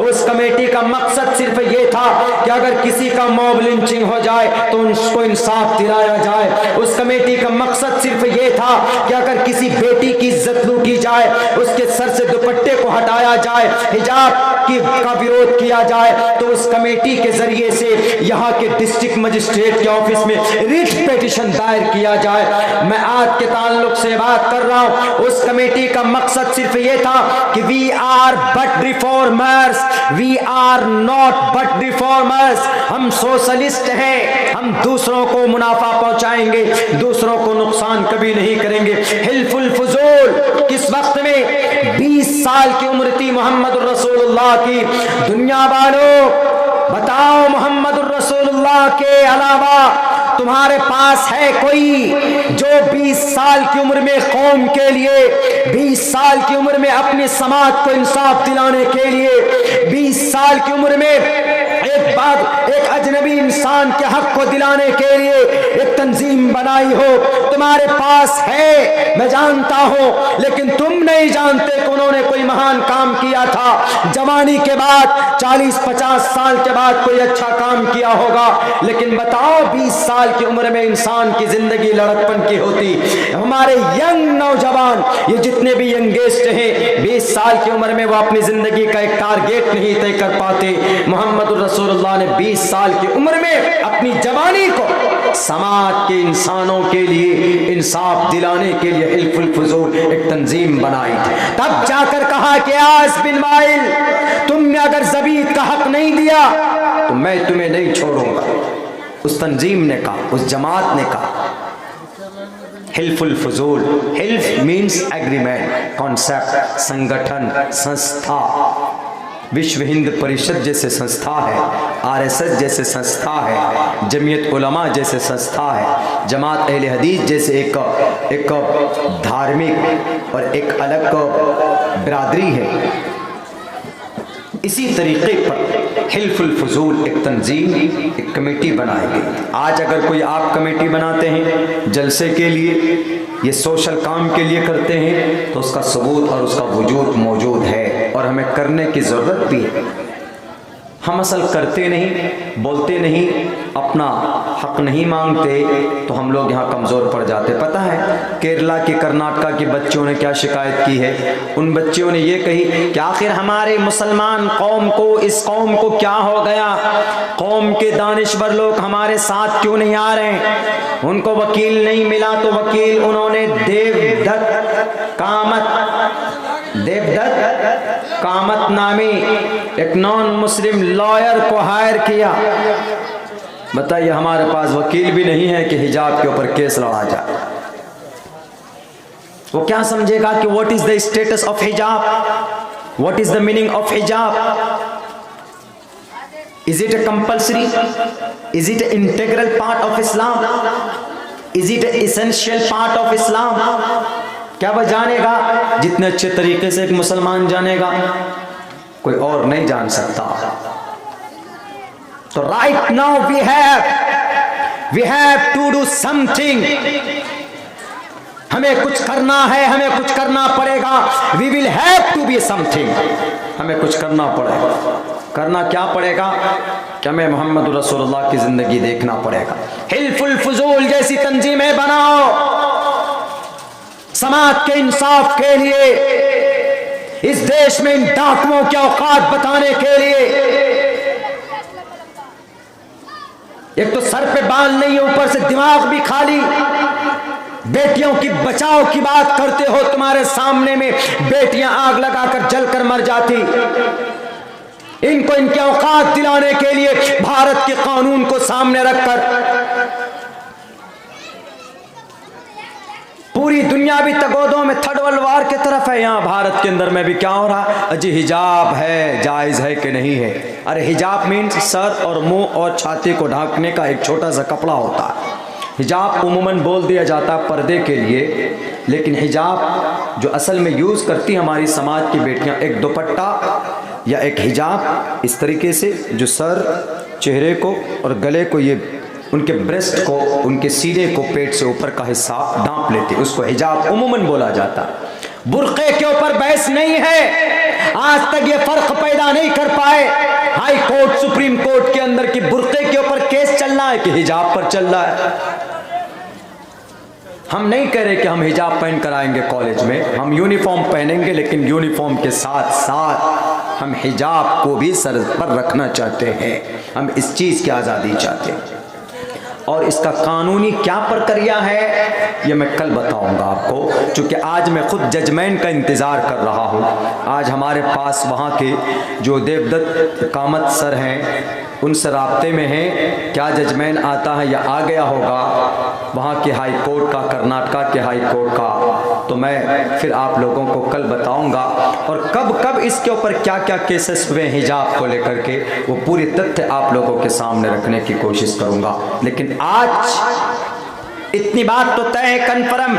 उस कमेटी का मकसद सिर्फ ये था कि अगर किसी का मॉब लिंचिंग हो जाए तो उसको इंसाफ दिलाया जाए। उस कमेटी का मकसद सिर्फ ये था कि अगर किसी बेटी की इज्जत लूटी जाए, उसके सर से दुपट्टे को हटाया जाए, हिजाब का विरोध किया जाए, तो उस कमेटी के जरिए से यहाँ के डिस्ट्रिक्ट मजिस्ट्रेट के ऑफिस में रिट पिटीशन दायर किया जाए। मैं आज के ताल्लुक से बात कर रहा हूँ, उस कमेटी का मकसद सिर्फ ये था कि we are but reformers, we are not but reformers. हम सोशलिस्ट हैं, हम दूसरों को मुनाफा पहुंचाएंगे, दूसरों को नुकसान कभी नहीं करेंगे। हिल्फुल फुजूल किस वक्त में 20 साल की उम्र थी मोहम्मद रसूलुल्लाह की। दुनिया वालों बताओ, मोहम्मद रसूलुल्लाह के अलावा तुम्हारे पास है कोई जो 20 साल की उम्र में कौम के लिए, 20 साल की उम्र में अपने समाज को इंसाफ दिलाने के लिए, 20 साल की उम्र में एक अजनबी इंसान के हक को दिलाने के लिए एक तंजीम बनाई हो? तुम्हारे पास है, मैं जानता हूं, लेकिन तुम नहीं जानते कि उन्होंने कोई महान काम किया था। जवानी के बाद 40-50 साल के बाद कोई अच्छा काम किया होगा, लेकिन बताओ 20 साल की उम्र में इंसान की जिंदगी लड़कपन की होती। हमारे यंग नौजवान, ये जितने भी यंगेस्ट हैं, 20 साल की उम्र में वो अपनी जिंदगी का एक टारगेट नहीं तय कर पाते। मोहम्मद रसूलुल्लाह ने 20 साल की उम्र में अपनी जवानी को समाज के इंसानों के लिए इंसाफ दिलाने के लिए हिल्फुल फुजूल एक तंजीम बनाई। तब जाकर कहा कि आस बिन वाइल, तुमने अगर ज़बीद का हक नहीं दिया तो मैं तुम्हें नहीं छोड़ूंगा। उस तंजीम ने कहा, उस जमात ने कहा हिल्फुल फुजूल। हिल्फ मीन्स एग्रीमेंट, कॉन्सेप्ट, संगठन, संस्था। विश्व हिंद परिषद जैसे संस्था है, आरएसएस जैसे संस्था है, जमीयत उलमा जैसे संस्था है, जमात अहले हदीस जैसे एक धार्मिक और एक अलग बिरादरी है। इसी तरीके पर हिल्फुल फुजूल एक तंजीम, एक कमेटी बनाई गई। आज अगर कोई आप कमेटी बनाते हैं जलसे के लिए, ये सोशल काम के लिए करते हैं, तो उसका सबूत और उसका वजूद मौजूद है और हमें करने की ज़रूरत भी है। हम असल करते नहीं, बोलते नहीं, अपना हक नहीं मांगते, तो हम लोग यहाँ कमज़ोर पड़ जाते। पता है केरला के, कर्नाटका के बच्चों ने क्या शिकायत की है? उन बच्चियों ने ये कही कि आखिर हमारे मुसलमान कौम को, इस कौम को क्या हो गया? कौम के दानिश्वर लोग हमारे साथ क्यों नहीं आ रहे हैं? उनको वकील नहीं मिला तो वकील उन्होंने देवदत्त कामत नामी एक नॉन मुस्लिम लॉयर को हायर किया। बताइए, हमारे पास वकील भी नहीं है कि हिजाब के ऊपर केस लड़ा जाए। वो क्या समझेगा कि what is the status of हिजाब, what is the meaning of हिजाब? Is it a compulsory? Is it an integral part of Islam? Is it an essential part of Islam? क्या वह जानेगा जितने अच्छे तरीके से एक मुसलमान जानेगा? कोई और नहीं जान सकता। तो right now we have to do something. हमें कुछ करना है, हमें कुछ करना पड़ेगा। We will have to be something. हमें कुछ करना पड़ेगा। करना क्या पड़ेगा? कि हमें मोहम्मद रसूलुल्लाह की जिंदगी देखना पड़ेगा। हिल्फुल फुजूल जैसी तंजीमें बनाओ समाज के इंसाफ के लिए, इस देश में इन डाकुओं के औकात बताने के लिए। एक तो सर पे बाल नहीं है, ऊपर से दिमाग भी खाली। बेटियों की बचाव की बात करते हो, तुम्हारे सामने में बेटियां आग लगाकर जलकर मर जाती। इनको इनके औकात दिलाने के लिए भारत के कानून को सामने रखकर पूरी दुनिया भी तगोदों में थर्ड वर्ल्ड वार की तरफ है। यहाँ भारत के अंदर में भी क्या हो रहा है? अजी हिजाब है, जायज़ है कि नहीं है? अरे हिजाब मीन्स सर और मुंह और छाती को ढांकने का एक छोटा सा कपड़ा होता है। हिजाब उमूमन बोल दिया जाता है पर्दे के लिए, लेकिन हिजाब जो असल में यूज़ करती हमारी समाज की बेटियाँ, एक दुपट्टा या एक हिजाब इस तरीके से जो सर, चेहरे को और गले को, ये उनके ब्रेस्ट को, उनके सीने को पेट से ऊपर का हिस्सा ढांप लेते, उसको हिजाब उमूमन बोला जाता। बुर्के के ऊपर बहस नहीं है। आज तक ये फर्क पैदा नहीं कर पाए। हाई कोर्ट, सुप्रीम कोर्ट के अंदर की बुर्के के ऊपर केस चल रहा है कि हिजाब पर चल रहा है। हम नहीं कह रहे कि हम हिजाब पहन कर आएंगे कॉलेज में, हम यूनिफॉर्म पहनेंगे, लेकिन यूनिफॉर्म के साथ साथ हम हिजाब को भी सर पर रखना चाहते हैं। हम इस चीज़ की आज़ादी चाहते हैं और इसका कानूनी क्या प्रक्रिया है ये मैं कल बताऊंगा आपको, क्योंकि आज मैं खुद जजमेंट का इंतज़ार कर रहा हूँ। आज हमारे पास वहाँ के जो देवदत्त कामत सर हैं उनसे राब्ते में हैं, क्या जजमेंट आता है या आ गया होगा वहाँ के हाई कोर्ट का, कर्नाटका के हाई कोर्ट का, तो मैं फिर आप लोगों को कल बताऊंगा। और कब कब इसके ऊपर क्या क्या केसेस हुए हिजाब को लेकर के, वो पूरी तथ्य आप लोगों के सामने रखने की कोशिश करूंगा। लेकिन आज इतनी बात तो तय है, कन्फर्म,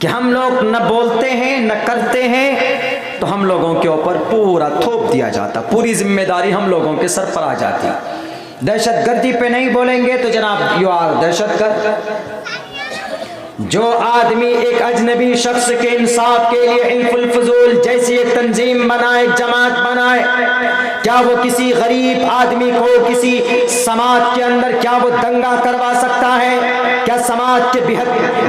कि हम लोग न बोलते हैं न करते हैं तो हम लोगों के ऊपर पूरा थोप दिया जाता, पूरी जिम्मेदारी हम लोगों के सर पर आ जाती। दहशतगर्दी पे नहीं बोलेंगे तो जनाब यू आर दहशतगर्द। जो आदमी एक अजनबी शख्स के इंसाफ के लिए हिल्फुल फजूल जैसी एक तंजीम बनाए, जमात बनाए, क्या वो किसी गरीब आदमी को किसी समाज के अंदर क्या वो दंगा करवा सकता है? क्या समाज के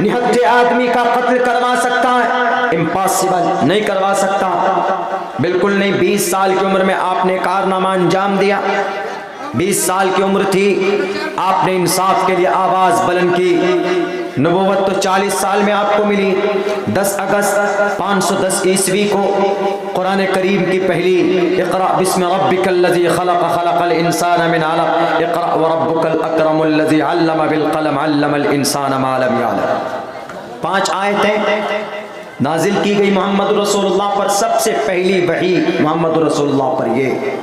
निहत्थे आदमी का कत्ल करवा सकता है? इम्पॉसिबल, नहीं करवा सकता, बिल्कुल नहीं। 20 साल की उम्र में आपने कारनामा अंजाम दिया, 20 साल की उम्र थी, आपने इंसाफ के लिए आवाज बुलंद की। नबूवत तो 40 साल में आपको मिली। 10 अगस्त 510 ईस्वी को कुरान करीम की पहली इक़रा बिस्मि रब्बिकल्लज़ी खलक़ खलक़ल इंसान मिन अलक़ इक़रा व रब्बुकल अकरमुल्लज़ी अल्लम बिल क़लम अल्लमल इंसान मा लम यअलम। 5 आयतें नाजिल की गई मोहम्मद रसूलुल्लाह पर। सबसे पहली वही मोहम्मद रसूलुल्लाह पर ये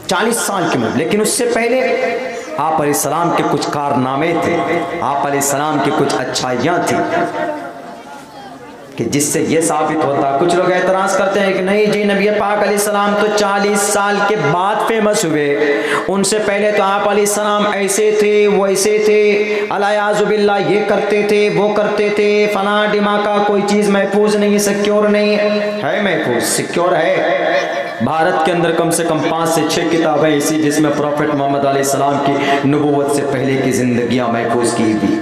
40 साल की उम्र। लेकिन उससे पहले आप अलैहिस्सलाम के कुछ कारनामे थे, आप अलैहिस्सलाम की कुछ अच्छाइयाँ थी कि जिससे ये साबित होता। कुछ लोग एतराज करते हैं कि नहीं जी, नबी पाक अलैहिस्सलाम तो 40 साल के बाद फेमस हुए, उनसे पहले तो आप अलैहिस्सलाम ऐसे थे, वैसे थे, अलायाज़ुबिल्लाह, ये करते थे, वो करते थे, फला डिमाका, कोई चीज़ महफूज नहीं, सिक्योर नहीं है। महफूज सिक्योर है। भारत के अंदर कम से कम 5 से 6 किताबें ऐसी जिसमें प्रॉफेट मोहम्मद अलैहिस्सलाम की नबूवत से पहले की जिंदगियां महफूज की थी।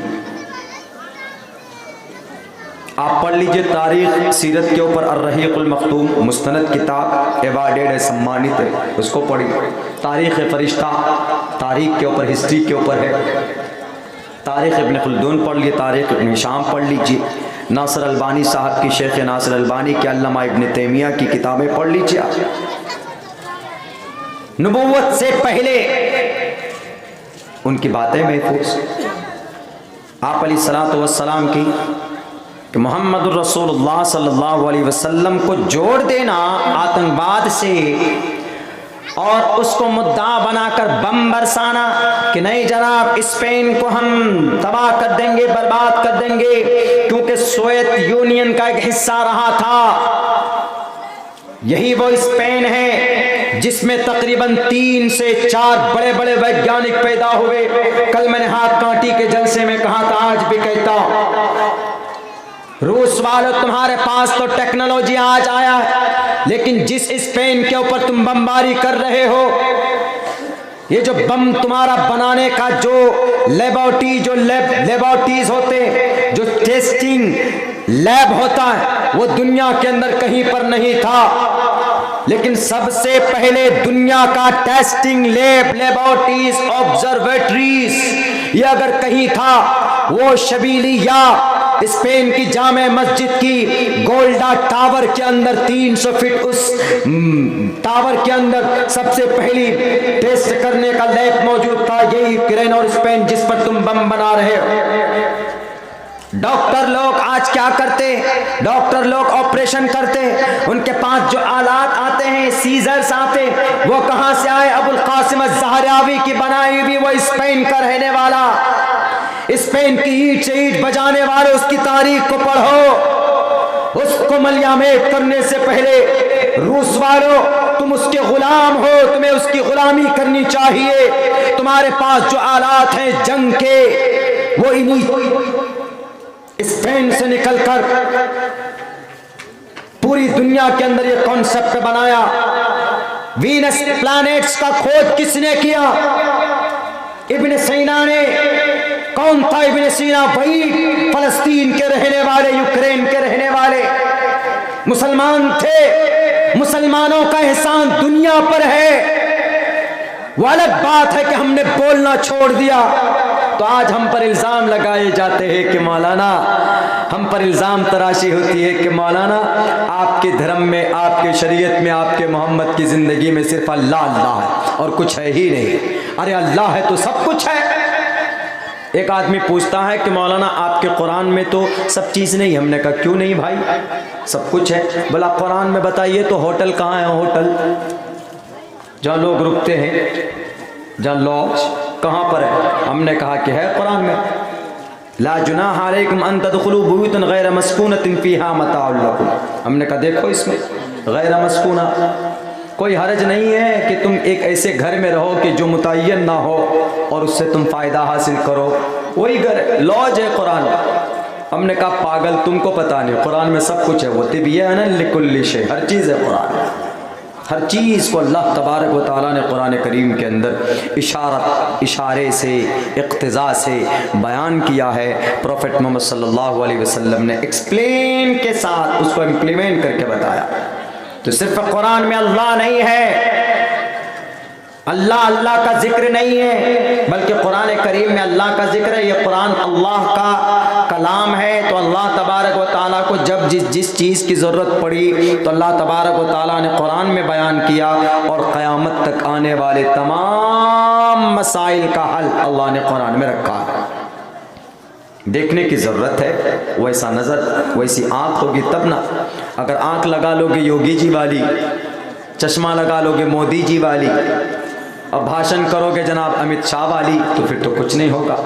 आप पढ़ लीजिए तारीख सीरत के ऊपर अर्रहीक़ुल मख्तूम मुस्तनद किताब, एवार्डेड है, सम्मानित है, उसको पढ़िए। तारीख़ फरिश्ता तारीख के ऊपर, हिस्ट्री के ऊपर है। तारीख़ इब्न खुल्दून पढ़ लीजिए, तारीख़ इब्न हिशाम पढ़ लीजिए, नासिर अलबानी साहब की, शेख नासिर अलबानी की, अल्लामा इब्न तैमिया की किताबें पढ़ लीजिए। नबूवत से पहले उनकी बातें महफूज, आप अलैहिस्सलातु वस्सलाम की, कि मोहम्मद रसूलुल्लाह सल्लल्लाहु अलैहि वसल्लम को जोड़ देना आतंकवाद से और उसको मुद्दा बनाकर बम बरसाना कि नहीं जनाब स्पेन को हम तबाह कर देंगे, बर्बाद कर देंगे, क्योंकि सोवियत यूनियन का एक हिस्सा रहा था। यही वो स्पेन है जिसमें तकरीबन 3 से 4 बड़े बड़े वैज्ञानिक पैदा हुए। कल मैंने हाथ कांटी के जलसे में कहा था, आज भी कहता, रूस वालों तुम्हारे पास तो टेक्नोलॉजी आज आया है, लेकिन जिस स्पेन के ऊपर तुम बमबारी कर रहे हो, ये जो बम तुम्हारा बनाने का जो लेबोरेटरीज होते, जो टेस्टिंग लैब होता है, वो दुनिया के अंदर कहीं पर नहीं था। लेकिन सबसे पहले दुनिया का टेस्टिंग लेबोरेटरीज, ऑब्जर्वेटरीज, ये अगर कहीं था वो शबीली या स्पेन की जामे मस्जिद की गोल्डा टावर के अंदर 300 फीट उस टावर के अंदर सबसे पहली टेस्ट करने का लैब मौजूद था। यही यूक्रेन और स्पेन जिस पर तुम बम बना रहे हो। डॉक्टर लोग आज क्या करते? डॉक्टर लोग ऑपरेशन करते, उनके पास जो आलात आते हैं, सीजर्स आते, वो कहां से आए? अबुल कासिम अज़्ज़हरावी की बनाई हुई, वो स्पेन का रहने वाला, स्पेन की ईंट से ईंट बजाने वाले, उसकी तारीख को पढ़ो। उसको मलियामेत करने से पहले रूस वालों, तुम उसके गुलाम हो, तुम्हें उसकी गुलामी करनी चाहिए। तुम्हारे पास जो आलात हैं जंग के, वो इन्हीं स्पेन से निकलकर पूरी दुनिया के अंदर ये कॉन्सेप्ट बनाया। वीनस प्लैनेट्स का खोज किसने किया? इब्न सीना ने। कौन था इब्न सीना? वही फलस्तीन के रहने वाले, यूक्रेन के रहने वाले मुसलमान थे। मुसलमानों का एहसान दुनिया पर है। वो अलग बात है कि हमने बोलना छोड़ दिया तो आज हम पर इल्ज़ाम लगाए जाते हैं कि मौलाना, हम पर इल्ज़ाम तराशी होती है कि मौलाना आपके धर्म में, आपके शरीयत में, आपके मोहम्मद की ज़िंदगी में सिर्फ अल्लाह अल्लाह है और कुछ है ही नहीं। अरे अल्लाह है तो सब कुछ है। एक आदमी पूछता है कि मौलाना आपके कुरान में तो सब चीज़ नहीं। हमने कहा क्यों नहीं भाई, सब कुछ है। बोला कुरान में बताइए तो होटल कहाँ है? होटल जहाँ लोग रुकते हैं, जहाँ लॉज कहाँ पर है? हमने कहा कि है कुरान में। ला जुनाह अलैकुम अन तदखुलू बुयूतन गैर मस्कूनतिन फीहा मताउल लकुम। हमने कहा देखो इसमें गैर मस्कूना, कोई हर्ज नहीं है कि तुम एक ऐसे घर में रहो कि जो मुतय्यन ना हो और उससे तुम फ़ायदा हासिल करो। वही घर लॉज है कुरान। हमने कहा पागल, तुमको पता नहीं कुरान में सब कुछ है। वो तिब्यान लिकुल्लि शै, हर चीज़ है कुरान में। हर चीज़ को अल्लाह तबारक व तआला ने कुरान करीम के अंदर इशारे से, इक़्तिज़ा से बयान किया है। प्रॉफेट मोहम्मद सल्लल्लाहु अलैहि वसल्लम ने एक्सप्लेन के साथ उसको इम्प्लीमेंट करके बताया। तो सिर्फ कुरान में अल्लाह नहीं है, अल्लाह अल्लाह का जिक्र नहीं है, बल्कि कुरान करीम में अल्लाह का जिक्र है। ये कुरान अल्लाह का कलाम है। तो अल्लाह तबारक व तआला को जब जिस चीज़ की ज़रूरत पड़ी तो अल्लाह तबारक व तआला ने कुरान में बयान किया और क़यामत तक आने वाले तमाम मसाइल का हल अल्लाह ने कुरान में रखा है। देखने की ज़रूरत है। वैसा नज़र, वैसी आँख होगी तब ना। अगर आँख लगा लोगे योगी जी वाली, चश्मा लगा लोगे मोदी जी वाली और भाषण करोगे जनाब अमित शाह वाली, तो फिर तो कुछ नहीं होगा।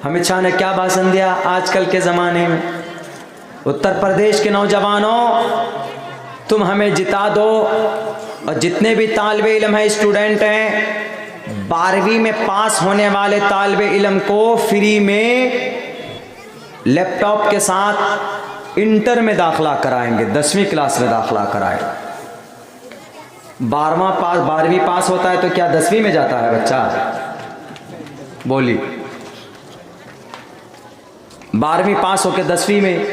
अमित शाह ने क्या भाषण दिया आजकल के ज़माने में? उत्तर प्रदेश के नौजवानों, तुम हमें जिता दो और जितने भी तालिबे इल्म हैं, स्टूडेंट हैं, 12वीं में पास होने वाले तालिबे इल्म को फ्री में लैपटॉप के साथ इंटर में दाखिला कराएंगे, 10वीं क्लास में दाखिला कराएंगे। 12वीं पास होता है तो क्या 10वीं में जाता है बच्चा? बोली 12वीं पास होकर 10वीं में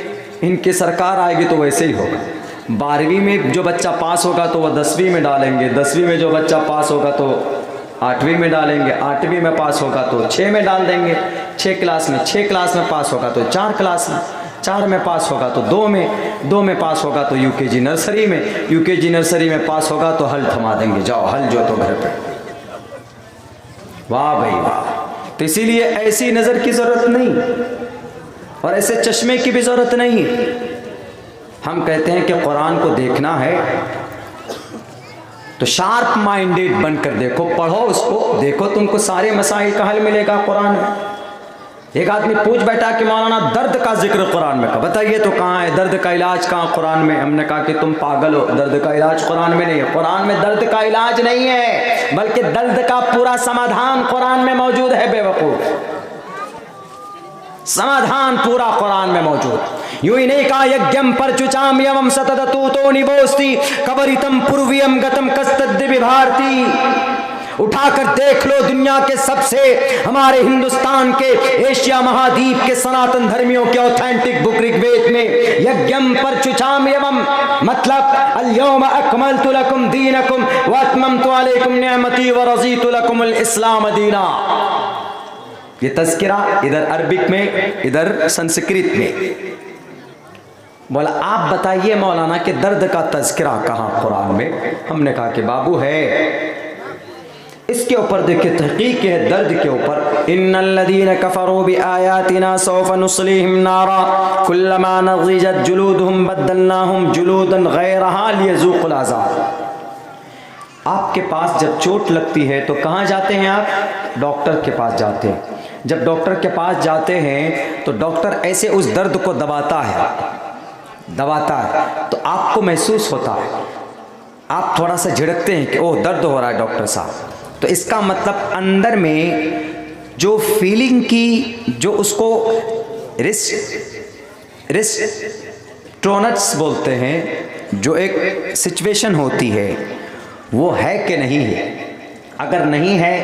इनकी सरकार आएगी तो वैसे ही होगा। 12वीं में जो बच्चा पास होगा तो वह 10वीं में डालेंगे, 10वीं में जो बच्चा पास होगा तो 8वीं में डालेंगे, 8वीं में पास होगा तो 6 में डाल देंगे, 6 क्लास में, 6 क्लास में पास होगा तो 4 क्लास में, 4 में पास होगा तो 2 में, 2 में पास होगा तो यूकेजी नर्सरी में, यूकेजी नर्सरी में पास होगा तो हल थमा देंगे, जाओ हल जो तो घर पे। वाह भाई वाह। तो इसीलिए ऐसी नज़र की ज़रूरत नहीं और ऐसे चश्मे की भी ज़रूरत नहीं। हम कहते हैं कि कुरान को देखना है तो शार्प माइंडेड बनकर देखो, पढ़ो उसको, देखो तुमको सारे मसाइल का हल मिलेगा कुरान में। एक आदमी पूछ बैठा कि मौलाना दर्द का जिक्र कुरान में, बताइए तो कहाँ है दर्द का इलाज, कहाँ कुरान में? हमने कहा कि तुम पागल हो, दर्द का इलाज कुरान में नहीं है। कुरान में दर्द का इलाज नहीं है, बल्कि दर्द का पूरा समाधान कुरान में मौजूद है। बेवकूफ, समाधान पूरा कुरान में मौजूद। यूं ही नहीं कहा यज्ञम परचुचाम यमम सतततु तो निबोस्ति कबरितम पूर्वियम गतम कस्तद्दि विभारती। उठाकर देख लो दुनिया के सबसे, हमारे हिंदुस्तान के, एशिया महाद्वीप के सनातन धर्मियों के ऑथेंटिक बुक ऋग्वेद में यज्ञम परचुचाम यमम मतलब अल-यौम अकमलतु लकुम दीनकुम व अतममतु अलैकुम निअमती व रज़ीतु लकुमुल इस्लाम दीना। ये तज़किरा इधर अरबिक में, इधर संस्कृत में। बोला आप बताइए मौलाना कि दर्द का तज़किरा कहाँ कुरान में? हमने कहा कि बाबू है, इसके ऊपर देखिए तहक़ीक़ है दर्द के ऊपर। इन्नल्लज़ीना कफ़रू बिआयातिना सौफ़ नुस्लीहिम नारा कुल्लमा नज़िजत जुलूदुहुम बद्दलनाहुम जुलूदन ग़ैरहा लियज़ूक़ुल अज़ाब। आपके पास जब चोट लगती है तो कहाँ जाते हैं आप? डॉक्टर के पास जाते हैं। जब डॉक्टर के पास जाते हैं तो डॉक्टर ऐसे उस दर्द को दबाता है तो आपको महसूस होता है, आप थोड़ा सा झिड़कते हैं कि ओह दर्द हो रहा है डॉक्टर साहब। तो इसका मतलब अंदर में जो फीलिंग की, जो उसको रिस्ट्रोनट्स बोलते हैं, जो एक सिचुएशन होती है वो है कि नहीं है। अगर नहीं है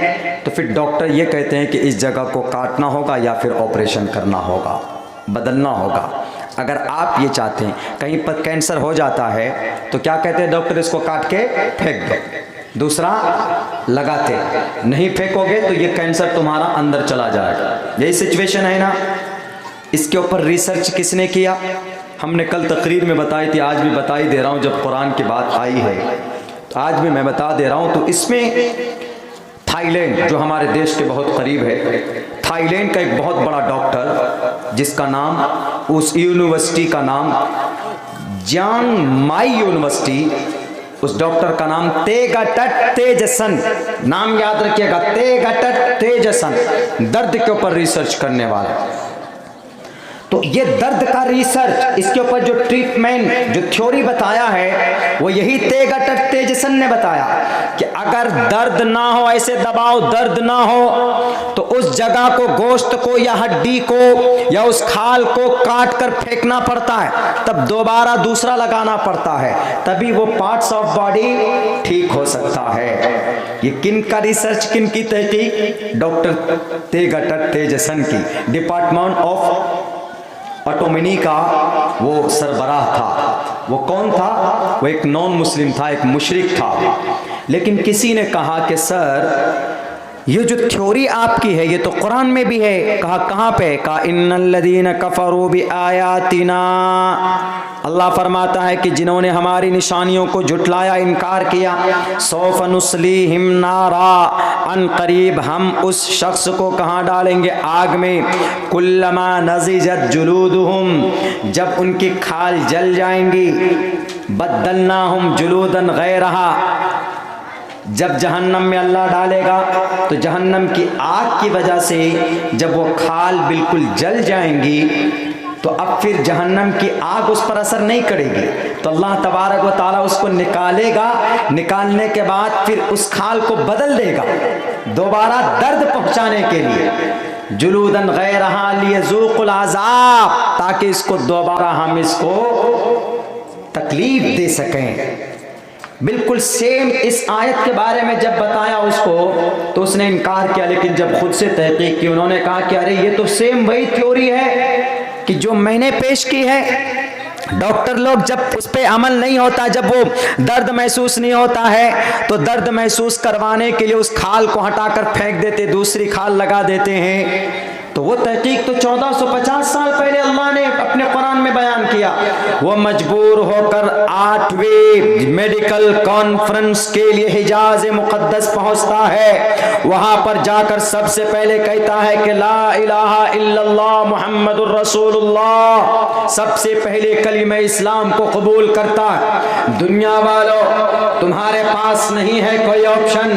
तो फिर डॉक्टर ये कहते हैं कि इस जगह को काटना होगा या फिर ऑपरेशन करना होगा, बदलना होगा। अगर आप ये चाहते हैं, कहीं पर कैंसर हो जाता है तो क्या कहते हैं डॉक्टर, इसको काट के फेंक दो, दूसरा लगाते। नहीं फेंकोगे तो ये कैंसर तुम्हारा अंदर चला जाएगा। यही सिचुएशन है ना। इसके ऊपर रिसर्च किसने किया? हमने कल तकरीर में बताई थी, आज भी बताई दे रहा हूँ। जब कुरान की बात आई है तो आज भी मैं बता दे रहा हूँ। तो इसमें थाईलैंड, जो हमारे देश के बहुत करीब है, थाईलैंड का एक बहुत बड़ा डॉक्टर, जिसका नाम, उस यूनिवर्सिटी का नाम चियांग माई यूनिवर्सिटी, उस डॉक्टर का नाम तेगाटट तेजसन, नाम याद रखिएगा, तेगाटट तेजसन, दर्द के ऊपर रिसर्च करने वाला। तो ये दर्द का रिसर्च, इसके ऊपर जो ट्रीटमेंट, जो थ्योरी बताया है, वो यही तेगाटट तेजसन ने बताया कि अगर दर्द ना हो, ऐसे दबाव दर्द ना हो, तो उस जगह को, गोश्त को या हड्डी को या उस खाल को काट कर फेंकना पड़ता है, तब दोबारा दूसरा लगाना पड़ता है, तभी वो पार्ट्स ऑफ बॉडी ठीक हो सकता है। ये किन का रिसर्च, किन की तहकीक? डॉक्टर तेगाटट तेजसन की। डिपार्टमेंट ऑफ ऑटोमनी का वो सरबराह था। वो कौन था? वो एक नॉन मुस्लिम था, एक मुशरिक था। लेकिन किसी ने कहा कि सर, ये जो थ्योरी आपकी है ये तो कुरान में भी है। कहा कहाँ पे? कहा इन्नल्लज़ीना कफ़रू बिआयातिना, अल्लाह फरमाता है कि जिन्होंने हमारी निशानियों को झुटलाया, इनकार किया, सौफ नुस्लीहिम नारा, अन करीब हम उस शख्स को कहाँ डालेंगे? आग में। कुल्लमा नज़िजत जुलूदुहुम, जब उनकी खाल जल जाएंगी, बद्दलनाहुम जुलूदन गैरहा, जब जहन्नम में अल्लाह डालेगा तो जहन्नम की आग की वजह से जब वो खाल बिल्कुल जल जाएंगी तो अब फिर जहन्नम की आग उस पर असर नहीं करेगी, तो अल्लाह तबारक व तआला उसको निकालेगा। निकालने के बाद फिर उस खाल को बदल देगा दोबारा दर्द पहुंचाने के लिए, जुलूदन गैरहा लियज़ूक़ुल अज़ाब, ताकि इसको दोबारा हम इसको तकलीफ दे सकें। बिल्कुल सेम इस आयत के बारे में जब बताया उसको तो उसने इनकार किया, लेकिन जब खुद से तहकीक की, उन्होंने कहा कि अरे ये तो सेम वही थ्योरी है कि जो मैंने पेश की है। डॉक्टर लोग जब उस पर अमल नहीं होता, जब वो दर्द महसूस नहीं होता है, तो दर्द महसूस करवाने के लिए उस खाल को हटाकर फेंक देते, दूसरी खाल लगा देते हैं। तो वो तहकीक तो 1450 साल पहले अल्लाह ने अपने कुरान में बयान किया। वो मजबूर होकर 8वें मेडिकल कॉन्फ्रेंस के लिए हिजाज मुक़द्दस पहुंचता है। वहां पर जाकर सबसे पहले कहता है कि ला इलाहा इल्लल्लाह मुहम्मदुर रसूलुल्लाह, सबसे पहले कलीमा इस्लाम को कबूल करता है। दुनिया वालों, तुम्हारे पास नहीं है कोई ऑप्शन,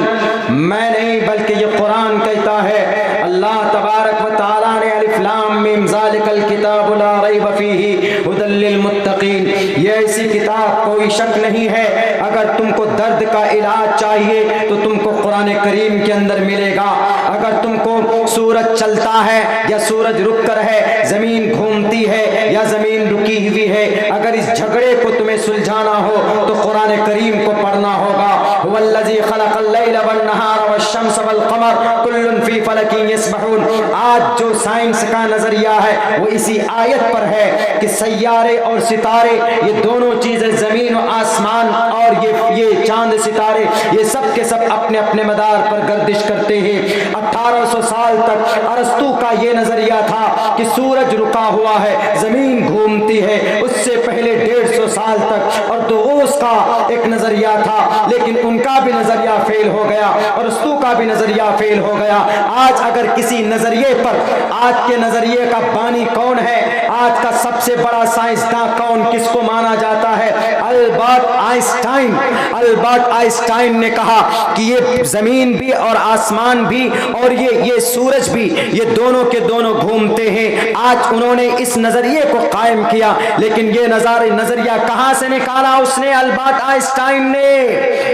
मैं नहीं बल्कि ये कुरान कहता है। अल्लाह तबारक व तआला ने अलिफ लाम मीम ज़ालिकल किताबु ला रैब फीही हुदल लिल मुत्तकीन, ये ऐसी किताब कोई शक नहीं है, अगर तुमको दर्द का इलाज चाहिए तो तुमको कुरान करीम के अंदर मिलेगा। अगर तुमको सूरज चलता है या सूरज रुक कर है, जमीन घूमती है या जमीन रुकी हुई है, अगर इस झगड़े को तुम्हें सुलझाना हो तो कुरान करीम को पढ़ना होगा। हुवल्लज़ी खलक़ल लैला वन नहार वश्शम्स वल क़मर कुल्लुन फी फलकिन यस्बहून। आज जो साइंस का नजरिया है वो इसी आयत पर है कि सैयारे और सितारे, ये दोनों चीजें, जमीन और आसमान और ये चांद सितारे, ये सब के सब अपने अपने मदार पर गर्दिश करते हैं। 1800 साल तक अरस्तु का ये नजरिया था कि सूरज रुका हुआ है, जमीन घूमती है। उससे पहले 150 साल तक और दोगोस का एक नजरिया था, लेकिन उनका भी नजरिया फेल हो गया, अरस्तु का भी नजरिया फेल हो गया। आज अगर किसी नजरिए पर, आज के नजरिए का बानी कौन है, आज का सबसे बड़ा साइंसदान कौन, किसको माना जाता है? Albert Einstein. अल्बर्ट आइंस्टाइन ने कहा कि ये जमीन भी और आसमान भी और ये सूरज भी, ये दोनों के दोनों घूमते हैं। आज उन्होंने इस नजरिए को कायम किया, लेकिन ये नजरिया कहां से निकाला उसने? अल्बर्ट आइंस्टाइन ने।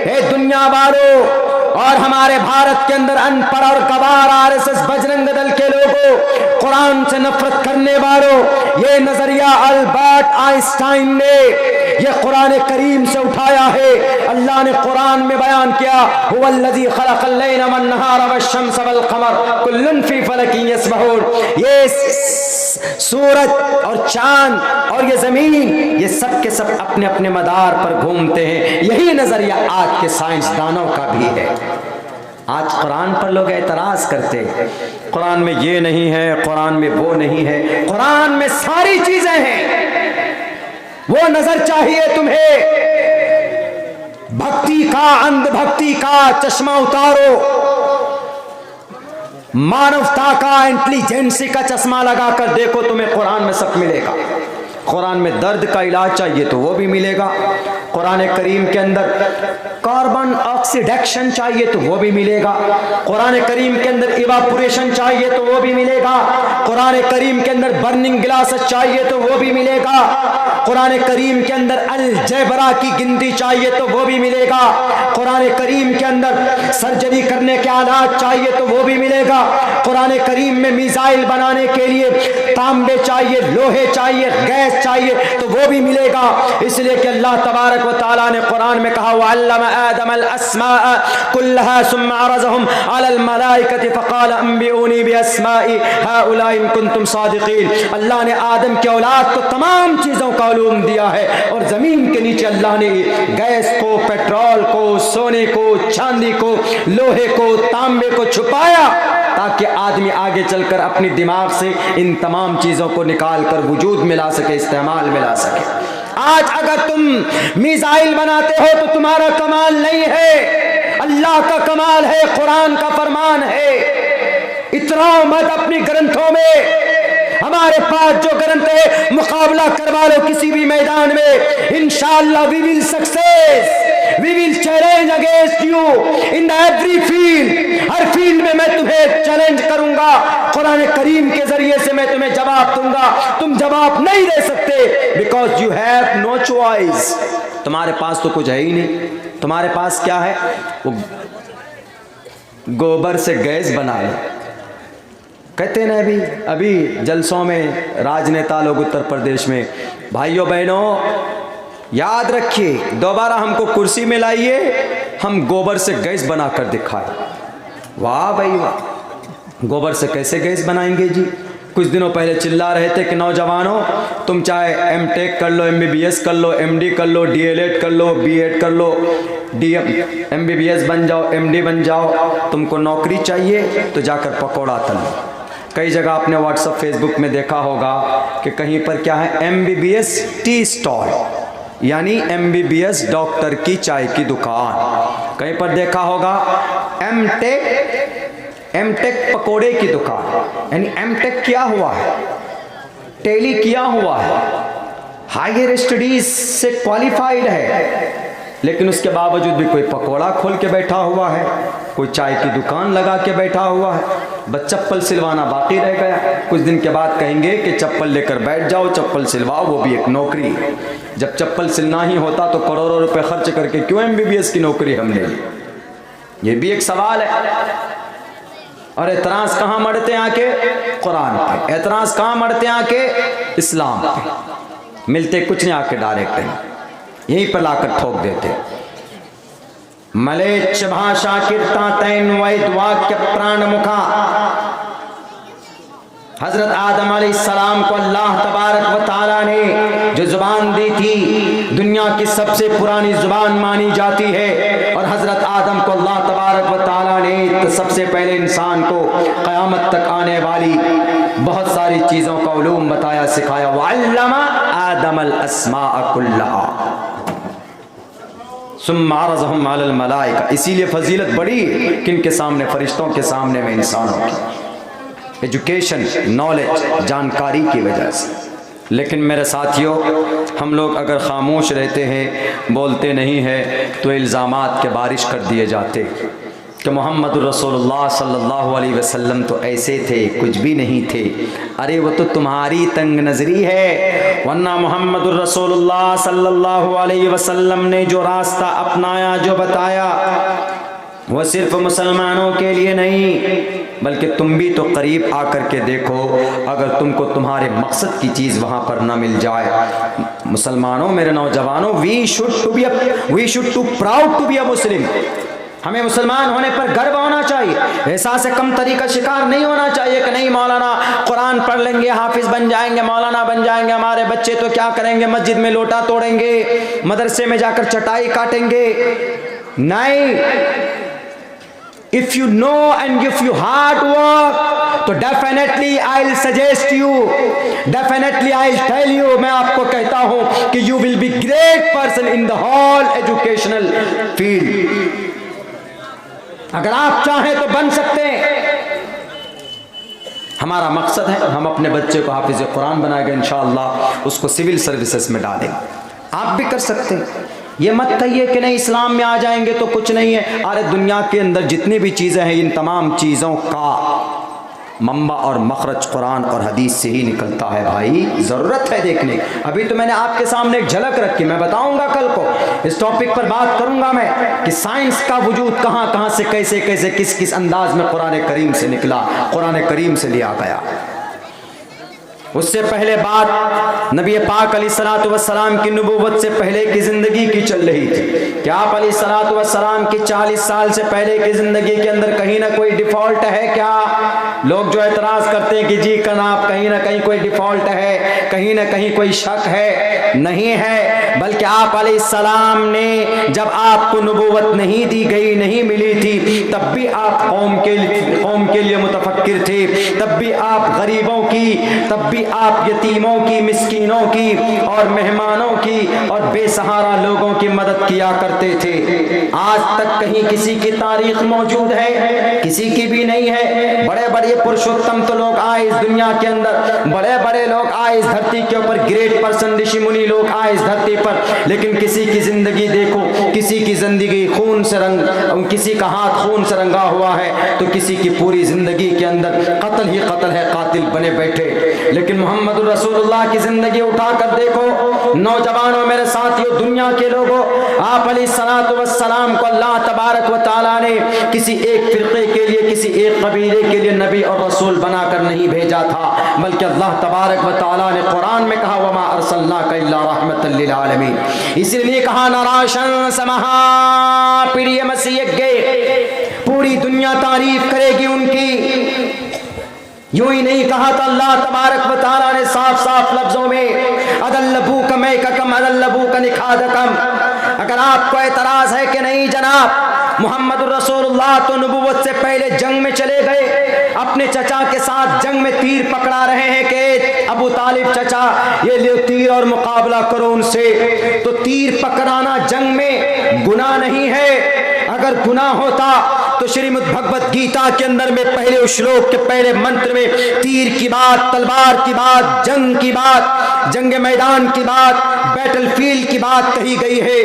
हे दुनिया वालों, और हमारे भारत के अंदर अनपढ़ और गवार आरएसएस बजरंग दल के लोगों, कुरान से नफरत करने वालों, ये नजरिया अल्बर्ट आइंस्टाइन ने ये कुरान करीम से उठाया है। अल्लाह ने कुरान में बयान किया, हुवल्लज़ी खलक़ल लैला वन नहारा वश-शम्स वल क़मर कुल्लुन फ़ी फ़लकिन यस्बहून। ये सूरज और चांद और ये जमीन, ये सब के सब अपने अपने मदार पर घूमते हैं। यही नजरिया आज के साइंसदानों का भी है। आज कुरान पर लोग एतराज करते हैं, कुरान में ये नहीं है, कुरान में वो नहीं है। कुरान में सारी चीजें हैं। वो नजर चाहिए तुम्हें, भक्ति का, अंधभक्ति का चश्मा उतारो, मानवता का, इंटेलिजेंसी का चश्मा लगाकर देखो, तुम्हें कुरान में सब मिलेगा। कुरान में दर्द का इलाज चाहिए तो वो भी मिलेगा, कुरान करीम के अंदर कार्बन ऑक्सीडेशन चाहिए तो वो भी मिलेगा, कुरान करीम के अंदर इवापोरेशन चाहिए तो वो भी मिलेगा, कुरान करीम के अंदर बर्निंग ग्लासेस चाहिए तो वो भी मिलेगा, कुरान करीम के अंदर अलजेब्रा की गिनती चाहिए तो वो भी मिलेगा, कुरान करीम के अंदर सर्जरी करने के आलात चाहिए तो वो भी मिलेगा, कुरान करीम में मिसाइल बनाने के लिए तांबे चाहिए, लोहे चाहिए, गैस चाहिए तो वो भी मिलेगा। इसलिए कि अल्लाह तबारक व तआला ने कुरान में कहा, वअल्लम आदमल अस्माअ कुल्लहा सुम्मा अरज़हुम अलल मलाइकति फ़क़ाल अंबिऊनी बिअस्माइ हाउलाई इन कुंतुम सादिक़ीन। अल्लाह ने आदम के औलाद को तमाम चीज़ों का उलूम दिया है और ज़मीन के नीचे अल्लाह ने गैस को, पेट्रोल को, सोने को, चांदी को, लोहे को, तांबे को छुपाया ताकि आदमी आगे चलकर अपनी दिमाग से इन तमाम चीज़ों को निकाल कर वजूद में ला सके, इस्तेमाल में ला सके। आज अगर तुम मिसाइल बनाते हो तो तुम्हारा कमाल नहीं है, अल्लाह का कमाल है, कुरान का फरमान है। इतराओ मत अपनी ग्रंथों में, हमारे पास जो ग्रंथ है मुकाबला करवा लो किसी भी मैदान में, इंशाअल्लाह we will success, we will challenge against you in every field. हर फील्ड में मैं तुम्हें चैलेंज करूंगा, कुरान करीम के जरिए से मैं तुम्हें जवाब दूंगा। तुम जवाब नहीं दे सकते because you have no choice. तुम्हारे पास तो कुछ है ही नहीं। तुम्हारे पास क्या है? वो गोबर से गैस बना लो। कहते हैं ना अभी जलसों में राजनेता लोग उत्तर प्रदेश में, भाइयों बहनों याद रखिए, दोबारा हमको कुर्सी में लाइए, हम गोबर से गैस बनाकर दिखाएं। वाह भाई वाह, गोबर से कैसे गैस बनाएंगे जी? कुछ दिनों पहले चिल्ला रहे थे कि नौजवानों तुम चाहे एमटेक कर लो, एमबीबीएस कर लो, एमडी कर लो, डीएलएड कर लो, बीएड कर लो, एमबीबीएस बन जाओ, एमडी बन जाओ, तुमको नौकरी चाहिए तो जाकर पकौड़ा तलो। कई जगह आपने व्हाट्सएप फेसबुक में देखा होगा कि कहीं पर क्या है, एमबीबीएस टी स्टॉल, यानी एमबीबीएस डॉक्टर की चाय की दुकान। कहीं पर देखा होगा एमटेक पकोड़े की दुकान। यानी एमटेक किया हुआ है, टेली किया हुआ है, हायर स्टडीज से क्वालिफाइड है, लेकिन उसके बावजूद भी कोई पकोड़ा खोल के बैठा हुआ है, कोई चाय की दुकान लगा के बैठा हुआ है। बस चप्पल सिलवाना बाकी रह गया। कुछ दिन के बाद कहेंगे कि चप्पल लेकर बैठ जाओ, चप्पल सिलवाओ, वो भी एक नौकरी है। जब चप्पल सिलना ही होता तो करोड़ों रुपए खर्च करके क्यों एमबीबीएस की नौकरी हमने ली? ये भी एक सवाल है। और एतराज कहाँ मरते हैं आके? कुरान पे। एतराज कहाँ मरते हैं आके? इस्लाम पे। मिलते कुछ नहीं आके डायरेक्ट यहीं पर लाकर ठोक देते। मलेच्छ भाषा कीर्ता तैन वैद वाक्य प्राण मुखा। हजरत आदम अलैहिस्सलाम को अल्लाह तबारक व तआला ने जो जुबान दी थी, दुनिया की सबसे पुरानी जुबान मानी जाती है। और हजरत आदम को अल्लाह तबारक व तआला ने सबसे पहले इंसान को क़यामत तक आने वाली बहुत सारी चीज़ों का उलूम बताया, सिखाया। वअल्लमा आदमल अस्माअ कुल्लहा सुम्मा अरज़हुम अलल मलाइका। इसीलिए फजीलत बड़ी किन के सामने? फरिश्तों के सामने में इंसानों की एजुकेशन, नॉलेज, जानकारी की वजह से। लेकिन मेरे साथियों, हम लोग अगर खामोश रहते हैं, बोलते नहीं हैं, तो इल्ज़ामात के बारिश कर दिए जाते कि मोहम्मद रसूलुल्लाह सल्लल्लाहु अलैहि वसल्लम तो ऐसे थे, कुछ भी नहीं थे। अरे वो तो तुम्हारी तंग नजरी है, वरना मोहम्मद रसूलुल्लाह सल्लल्लाहु अलैहि वसल्लम ने जो रास्ता अपनाया, जो बताया, वो सिर्फ मुसलमानों के लिए नहीं, बल्कि तुम भी तो करीब आकर के देखो, अगर तुमको तुम्हारे मकसद की चीज़ वहाँ पर ना मिल जाए। मुसलमानों, मेरे नौजवानों, we should to proud to be a Muslim. हमें मुसलमान होने पर गर्व होना चाहिए, ऐसा से कम तरीका शिकार नहीं होना चाहिए कि नहीं मौलाना कुरान पढ़ लेंगे, हाफिज बन जाएंगे, मौलाना बन जाएंगे, हमारे बच्चे तो क्या करेंगे, मस्जिद में लोटा तोड़ेंगे, मदरसे में जाकर चटाई काटेंगे। नहीं, if you know and if you hard work तो definitely I will suggest you, definitely I will tell you, मैं आपको कहता हूं कि you will be great person in the whole educational field. अगर आप चाहें तो बन सकते हैं। हमारा मकसद है हम अपने बच्चे को हाफिज कुरान बनाएंगे, इंशाअल्लाह उसको सिविल सर्विसेज में डालेंगे। आप भी कर सकते हैं। ये मत कहिए कि नहीं इस्लाम में आ जाएंगे तो कुछ नहीं है। अरे दुनिया के अंदर जितनी भी चीज़ें हैं, इन तमाम चीज़ों का मंबा और मखरज कुरान और हदीस से ही निकलता है भाई। ज़रूरत है देखने। अभी तो मैंने आपके सामने एक झलक रखी, मैं बताऊंगा कल को इस टॉपिक पर बात करूंगा मैं कि साइंस का वजूद कहाँ कहाँ से कैसे कैसे किस किस अंदाज में कुरान करीम से निकला, कुरान करीम से लिया गया। उससे पहले बात नबी पाक अलैहिस्सलातु वस्सलाम की नबूवत से पहले की ज़िंदगी की चल रही थी। क्या आप अलैहिस्सलातु वस्सलाम की 40 साल से पहले की ज़िंदगी के अंदर कहीं ना कोई डिफ़ॉल्ट है क्या? लोग जो एतराज़ करते हैं कि जी कनाब कहीं ना कहीं कोई डिफ़ॉल्ट है, कहीं ना कहीं कोई शक है, नहीं है। बल्कि आप अलैहिस्सलाम ने जब आपको नबूवत नहीं दी गई, नहीं मिली थी, तब भी आप कौम के लिए मुतफक्किर थे, तब भी आप गरीबों की, तब भी आप यतीमों की, मिस्कीनों की और मेहमानों की और बेसहारा लोगों की मदद किया करते थे। आज तक कहीं किसी की तारीख मौजूद है? किसी की भी नहीं है। बड़े बड़े पुरुषोत्तम तो लोग आए इस दुनिया के अंदर, बड़े बड़े लोग आए इस धरती के ऊपर, ग्रेट पर्सन ऋषि मुनि लोग आए इस धरती पर, लेकिन किसी की जिंदगी देखो, किसी की जिंदगी खून से रंग, किसी का हाथ खून से रंगा हुआ है तो किसी की पूरी जिंदगी के अंदर कत्ल ही कत्ल है, कातिल बने बैठे। लेकिन मोहम्मद रसूलुल्लाह की जिंदगी उठाकर देखो। नौजवानों, मेरे साथियों, दुनिया के लोगों, आप अलैहिस्सलातु वस्सलाम को अल्लाह तबारक व तआला ने किसी एक फिरके के लिए, किसी एक कबीले के लिए नबी और रसूल बनाकर नहीं भेजा था, बल्कि अल्लाह तबारक व तआला ने कुरान में कहा वमा अरसलनाका इल्ला रहमतल लिल आलमीन। इसलिए कहा नाराशन समहा प्रिय मसीह के, पूरी दुनिया तारीफ करेगी उनकी। यूं ही नहीं कहा था अल्लाह तबारक व तआला ने साफ साफ लफ्जों में अदल्लबूक मैककम अदल्लबूक निखादकम। अगर आपको एतराज है कि नहीं जनाब मोहम्मद रसूलुल्लाह तो नबूवत से पहले जंग में चले गए, अपने चचा के साथ जंग में तीर पकड़ा रहे हैं कि अबू तालिब चचा ये ले तीर और मुकाबला करो उनसे। तो तीर पकड़ाना जंग में गुनाह नहीं है। अगर गुनाह होता तो श्रीमद् भगवत गीता के अंदर में पहले श्लोक के पहले मंत्र में तीर की बात, तलवार की बात, जंग की बात, जंग मैदान की बात, बैटलफील्ड की बात कही गई है।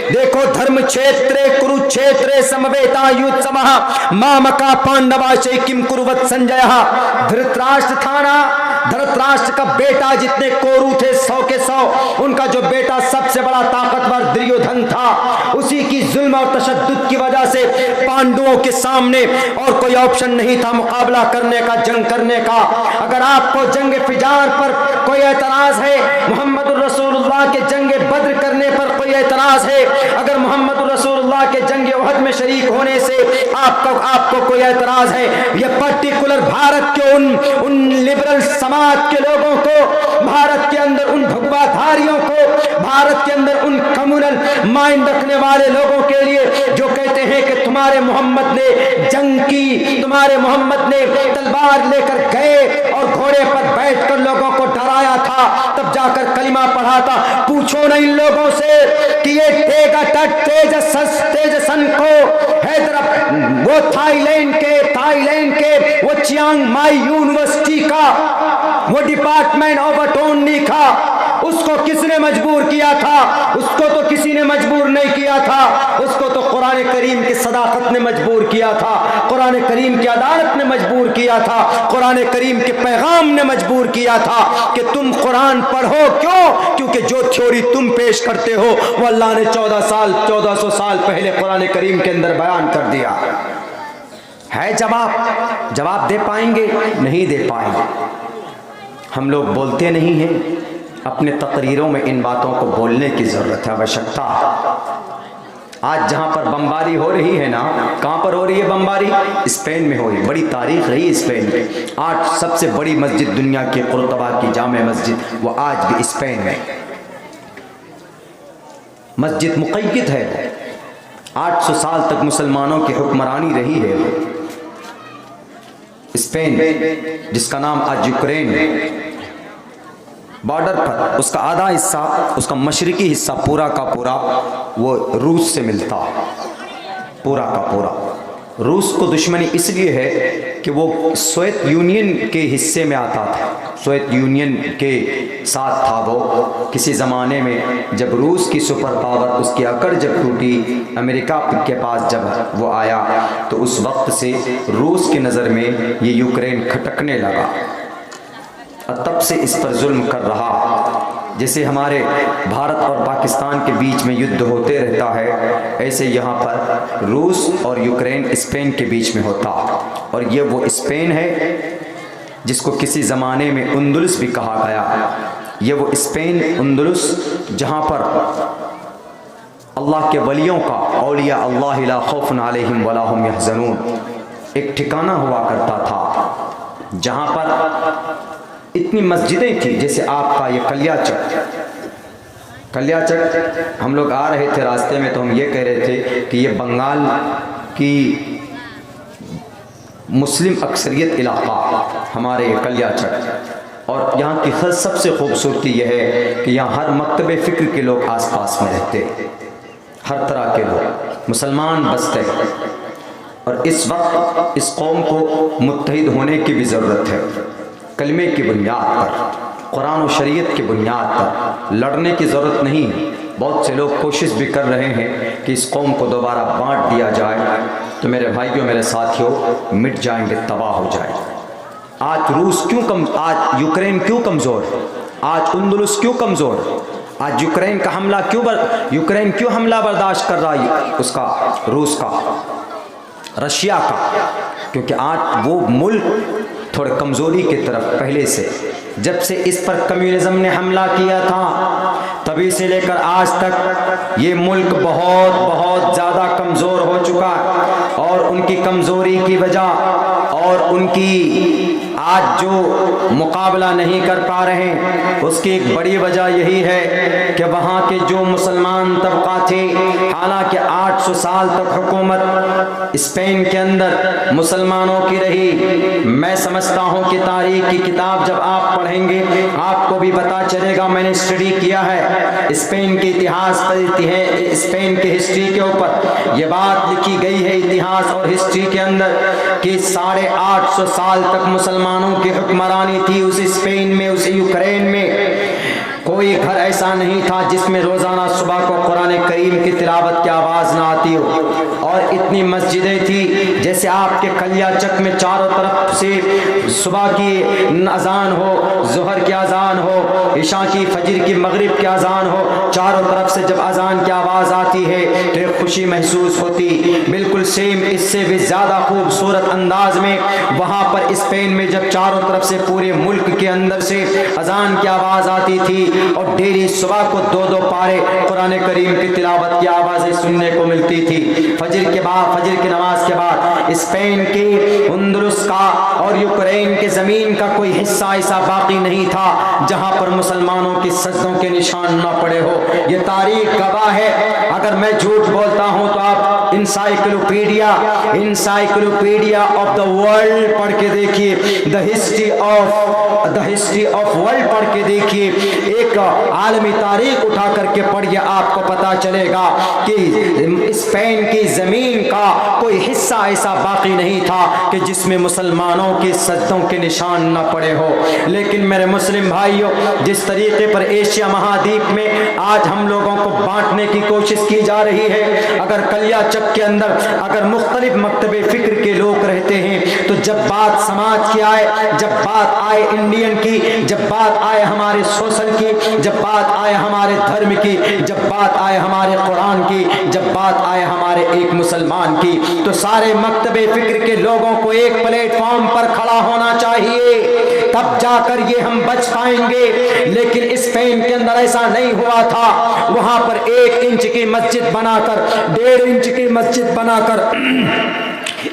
देखो, धर्म क्षेत्रे कुरुक्षेत्रे समवेता युत्सवः मामका पांडवा किम कुर्वत संजय। धृतराष्ट्र था ना, धृतराष्ट्र का बेटा जितने कोरु थे 100 के 100, उनका जो बेटा सबसे बड़ा ताकतवर दुर्योधन था, उसी की जुल्म और तशद्दुद की वजह से पांडवों के सामने और कोई ऑप्शन नहीं था मुकाबला करने का, जंग करने का। अगर आपको जंग फिजार पर कोई एतराज है, मोहम्मद रसूलुल्लाह के जंग बद्र करने पर कोई एतराज है, अगर मोहम्मद रसूलुल्लाह के जंग उहद में शरीक होने से आपको कोई एतराज है, यह पर्टिकुलर भारत के उन लिबरल समाज के लोगों को, भारत के अंदर उन भगवाधारियों को, भारत के अंदर उन कम्युनल माइंड रखने वाले लोगों के लिए जो कहते हैं कि तुम्हारे मोहम्मद ने जंग की, तुम्हारे मोहम्मद ने तलवार लेकर गए और घोड़े पर बैठकर लोगों को डराया था, तब जाकर कलिमा पढ़ा था। पूछो ना इन लोगों से कि ये तेजसन को हैदराबाद, वो थाईलैंड के वो चियांग माई यूनिवर्सिटी का वो डिपार्टमेंट ऑफ अटॉर्नी का, उसको किसने मजबूर किया था? उसको तो किसी ने मजबूर नहीं किया था, उसको तो कुरान करीम के की सदाकत ने मजबूर किया था, कुरान करीम की अदालत ने मजबूर किया था, कुरान करीम के पैगाम ने मजबूर किया था कि तुम कुरान पढ़ो। क्यों? क्योंकि जो थ्योरी तुम पेश करते हो वो अल्लाह ने 1400 साल पहले कुरान करीम के अंदर बयान कर दिया है। जवाब दे पाएंगे? नहीं दे पाएंगे। हम लोग बोलते नहीं हैं, अपने तकरीरों में इन बातों को बोलने की ज़रूरत है, आवश्यकता। आज जहाँ पर बमबारी हो रही है ना, कहाँ पर हो रही है बमबारी? स्पेन में हो रही है। बड़ी तारीख रही है स्पेन में। आज सबसे बड़ी मस्जिद दुनिया की कुर्तबा की जामे मस्जिद, वो आज भी स्पेन में मस्जिद मुक़य्यद है। 800 साल तक मुसलमानों की हुक्मरानी रही है वो स्पेन, जिसका नाम आज यूक्रेन। बॉर्डर पर उसका आधा हिस्सा, उसका मशरिकी हिस्सा पूरा का पूरा वो रूस से मिलता, पूरा का पूरा। रूस को दुश्मनी इसलिए है कि वो सोवियत यूनियन के हिस्से में आता था, सोवियत यूनियन के साथ था वो। किसी ज़माने में जब रूस की सुपर पावर, उसकी अकड़ जब टूटी, अमेरिका के पास जब वो आया, तो उस वक्त से रूस की नज़र में ये यूक्रेन खटकने लगा और तब से इस पर जुल्म कर रहा। जैसे हमारे भारत और पाकिस्तान के बीच में युद्ध होते रहता है, ऐसे यहाँ पर रूस और यूक्रेन, स्पेन के बीच में होता। और ये वो स्पेन है जिसको किसी ज़माने में उंदुलुस भी कहा गया। ये वो स्पेन, उंदुलुस, जहाँ पर अल्लाह के वलियों का, औलिया अल्लाह ला खौफुन अलैहिम वला हुम यहज़नून, एक ठिकाना हुआ करता था, जहाँ पर इतनी मस्जिदें थी। जैसे आपका ये कलियाचक, हम लोग आ रहे थे रास्ते में तो हम ये कह रहे थे कि ये बंगाल की मुस्लिम अक्सरियत इलाका हमारे ये कलियाचक, और यहाँ की सबसे खूबसूरती यह है कि यहाँ हर मकतबे फ़िक्र के लोग आसपास में रहते, हर तरह के लोग मुसलमान बसते। और इस वक्त इस कौम को मुत्तहिद होने की भी ज़रूरत है। कलमे की बुनियाद पर, कुरान और शरीयत की बुनियाद पर लड़ने की ज़रूरत नहीं। बहुत से लोग कोशिश भी कर रहे हैं कि इस कौम को दोबारा बांट दिया जाए, तो मेरे भाइयों, मेरे साथियों, मिट जाएंगे, तबाह हो जाए। आज रूस क्यों आज यूक्रेन क्यों कमज़ोर? आज उंदुलुस क्यों कमज़ोर? आज यूक्रेन का हमला यूक्रेन क्यों हमला बर्दाश्त कर रहा है? उसका, रूस का, रशिया का। क्योंकि आज वो मुल्क थोड़े कमज़ोरी की तरफ पहले से, जब से इस पर कम्युनिज़म ने हमला किया था तभी से लेकर आज तक ये मुल्क बहुत बहुत ज़्यादा कमज़ोर हो चुका है। और उनकी कमज़ोरी की वजह और उनकी आज जो मुकाबला नहीं कर पा रहे हैं, उसकी एक बड़ी वजह यही है कि वहाँ के जो मुसलमान तबका थे, हालांकि 800 साल तक हुकूमत स्पेन के अंदर मुसलमानों की रही। मैं समझता हूँ कि तारीख की किताब जब आप पढ़ेंगे आपको भी पता चलेगा। मैंने स्टडी किया है स्पेन के इतिहास पर, स्पेन के हिस्ट्री के ऊपर यह बात लिखी गई है इतिहास और हिस्ट्री के अंदर कि 850 साल तक मुसलमानों की हुक्मरानी थी उस स्पेन में, उस यूक्रेन में। कोई घर ऐसा नहीं था जिसमें रोज़ाना सुबह को कुरान करीम की तिलावत की आवाज़ ना आती हो। और इतनी मस्जिदें थी, जैसे आपके कलियाचक में चारों तरफ से सुबह की अजान हो, ज़ोहर की अजान हो, इशा की, फजर की, मगरिब की अजान हो, चारों तरफ से जब अजान की आवाज़ आती है तो एक खुशी महसूस होती। बिल्कुल सेम, इससे भी ज़्यादा खूबसूरत अंदाज में वहाँ पर स्पेन में जब चारों तरफ से पूरे मुल्क के अंदर से अजान की आवाज़ आती थी और डेली सुबह को 2-2 पारे कुरान करीम की तिलावत की आवाज़ें सुनने को मिलती थी। फजर के बाद, फजर की नमाज के बाद स्पेन के, उंदुलुस का और यूक्रेन के ज़मीन का कोई हिस्सा ऐसा बाकी नहीं था जहाँ पर मुसलमानों के सजदों के निशान न पड़े हो। ये तारीख गवाह है। अगर मैं झूठ बोलता हूँ तो आप इंसाइक्लोपीडिया ऑफ द वर्ल्ड पढ़ के देखिए, द हिस्ट्री ऑफ वर्ल्ड पढ़ के देखिए, एक आलमी तारीख उठा करके पढ़िए, आपको पता चलेगा कि स्पेन की जमीन ज़मीन का कोई हिस्सा ऐसा बाकी नहीं था कि जिसमें मुसलमानों के सज्जों के निशान न पड़े हो। लेकिन मेरे मुस्लिम भाइयों, जिस तरीके पर एशिया महाद्वीप में आज हम लोगों को बांटने की कोशिश की जा रही है, अगर कलियाचक के अंदर अगर मुख्तलिफ मकतबे फ़िक्र के लोग रहते हैं, तो जब बात समाज की आए, जब बात आए इंडियन की, जब बात आए हमारे सोशल की, जब बात आए हमारे धर्म की, जब बात आए हमारे कुरान की, जब बात आए हमारे एक मुसलमान की, तो सारे मकतबे फ़िक्र के लोगों को एक प्लेटफॉर्म पर खड़ा होना चाहिए, तब जाकर ये हम बच पाएंगे। लेकिन स्पेन के अंदर ऐसा नहीं हुआ था। वहां पर 1 इंच की मस्जिद बनाकर, 1.5 इंच की मस्जिद बनाकर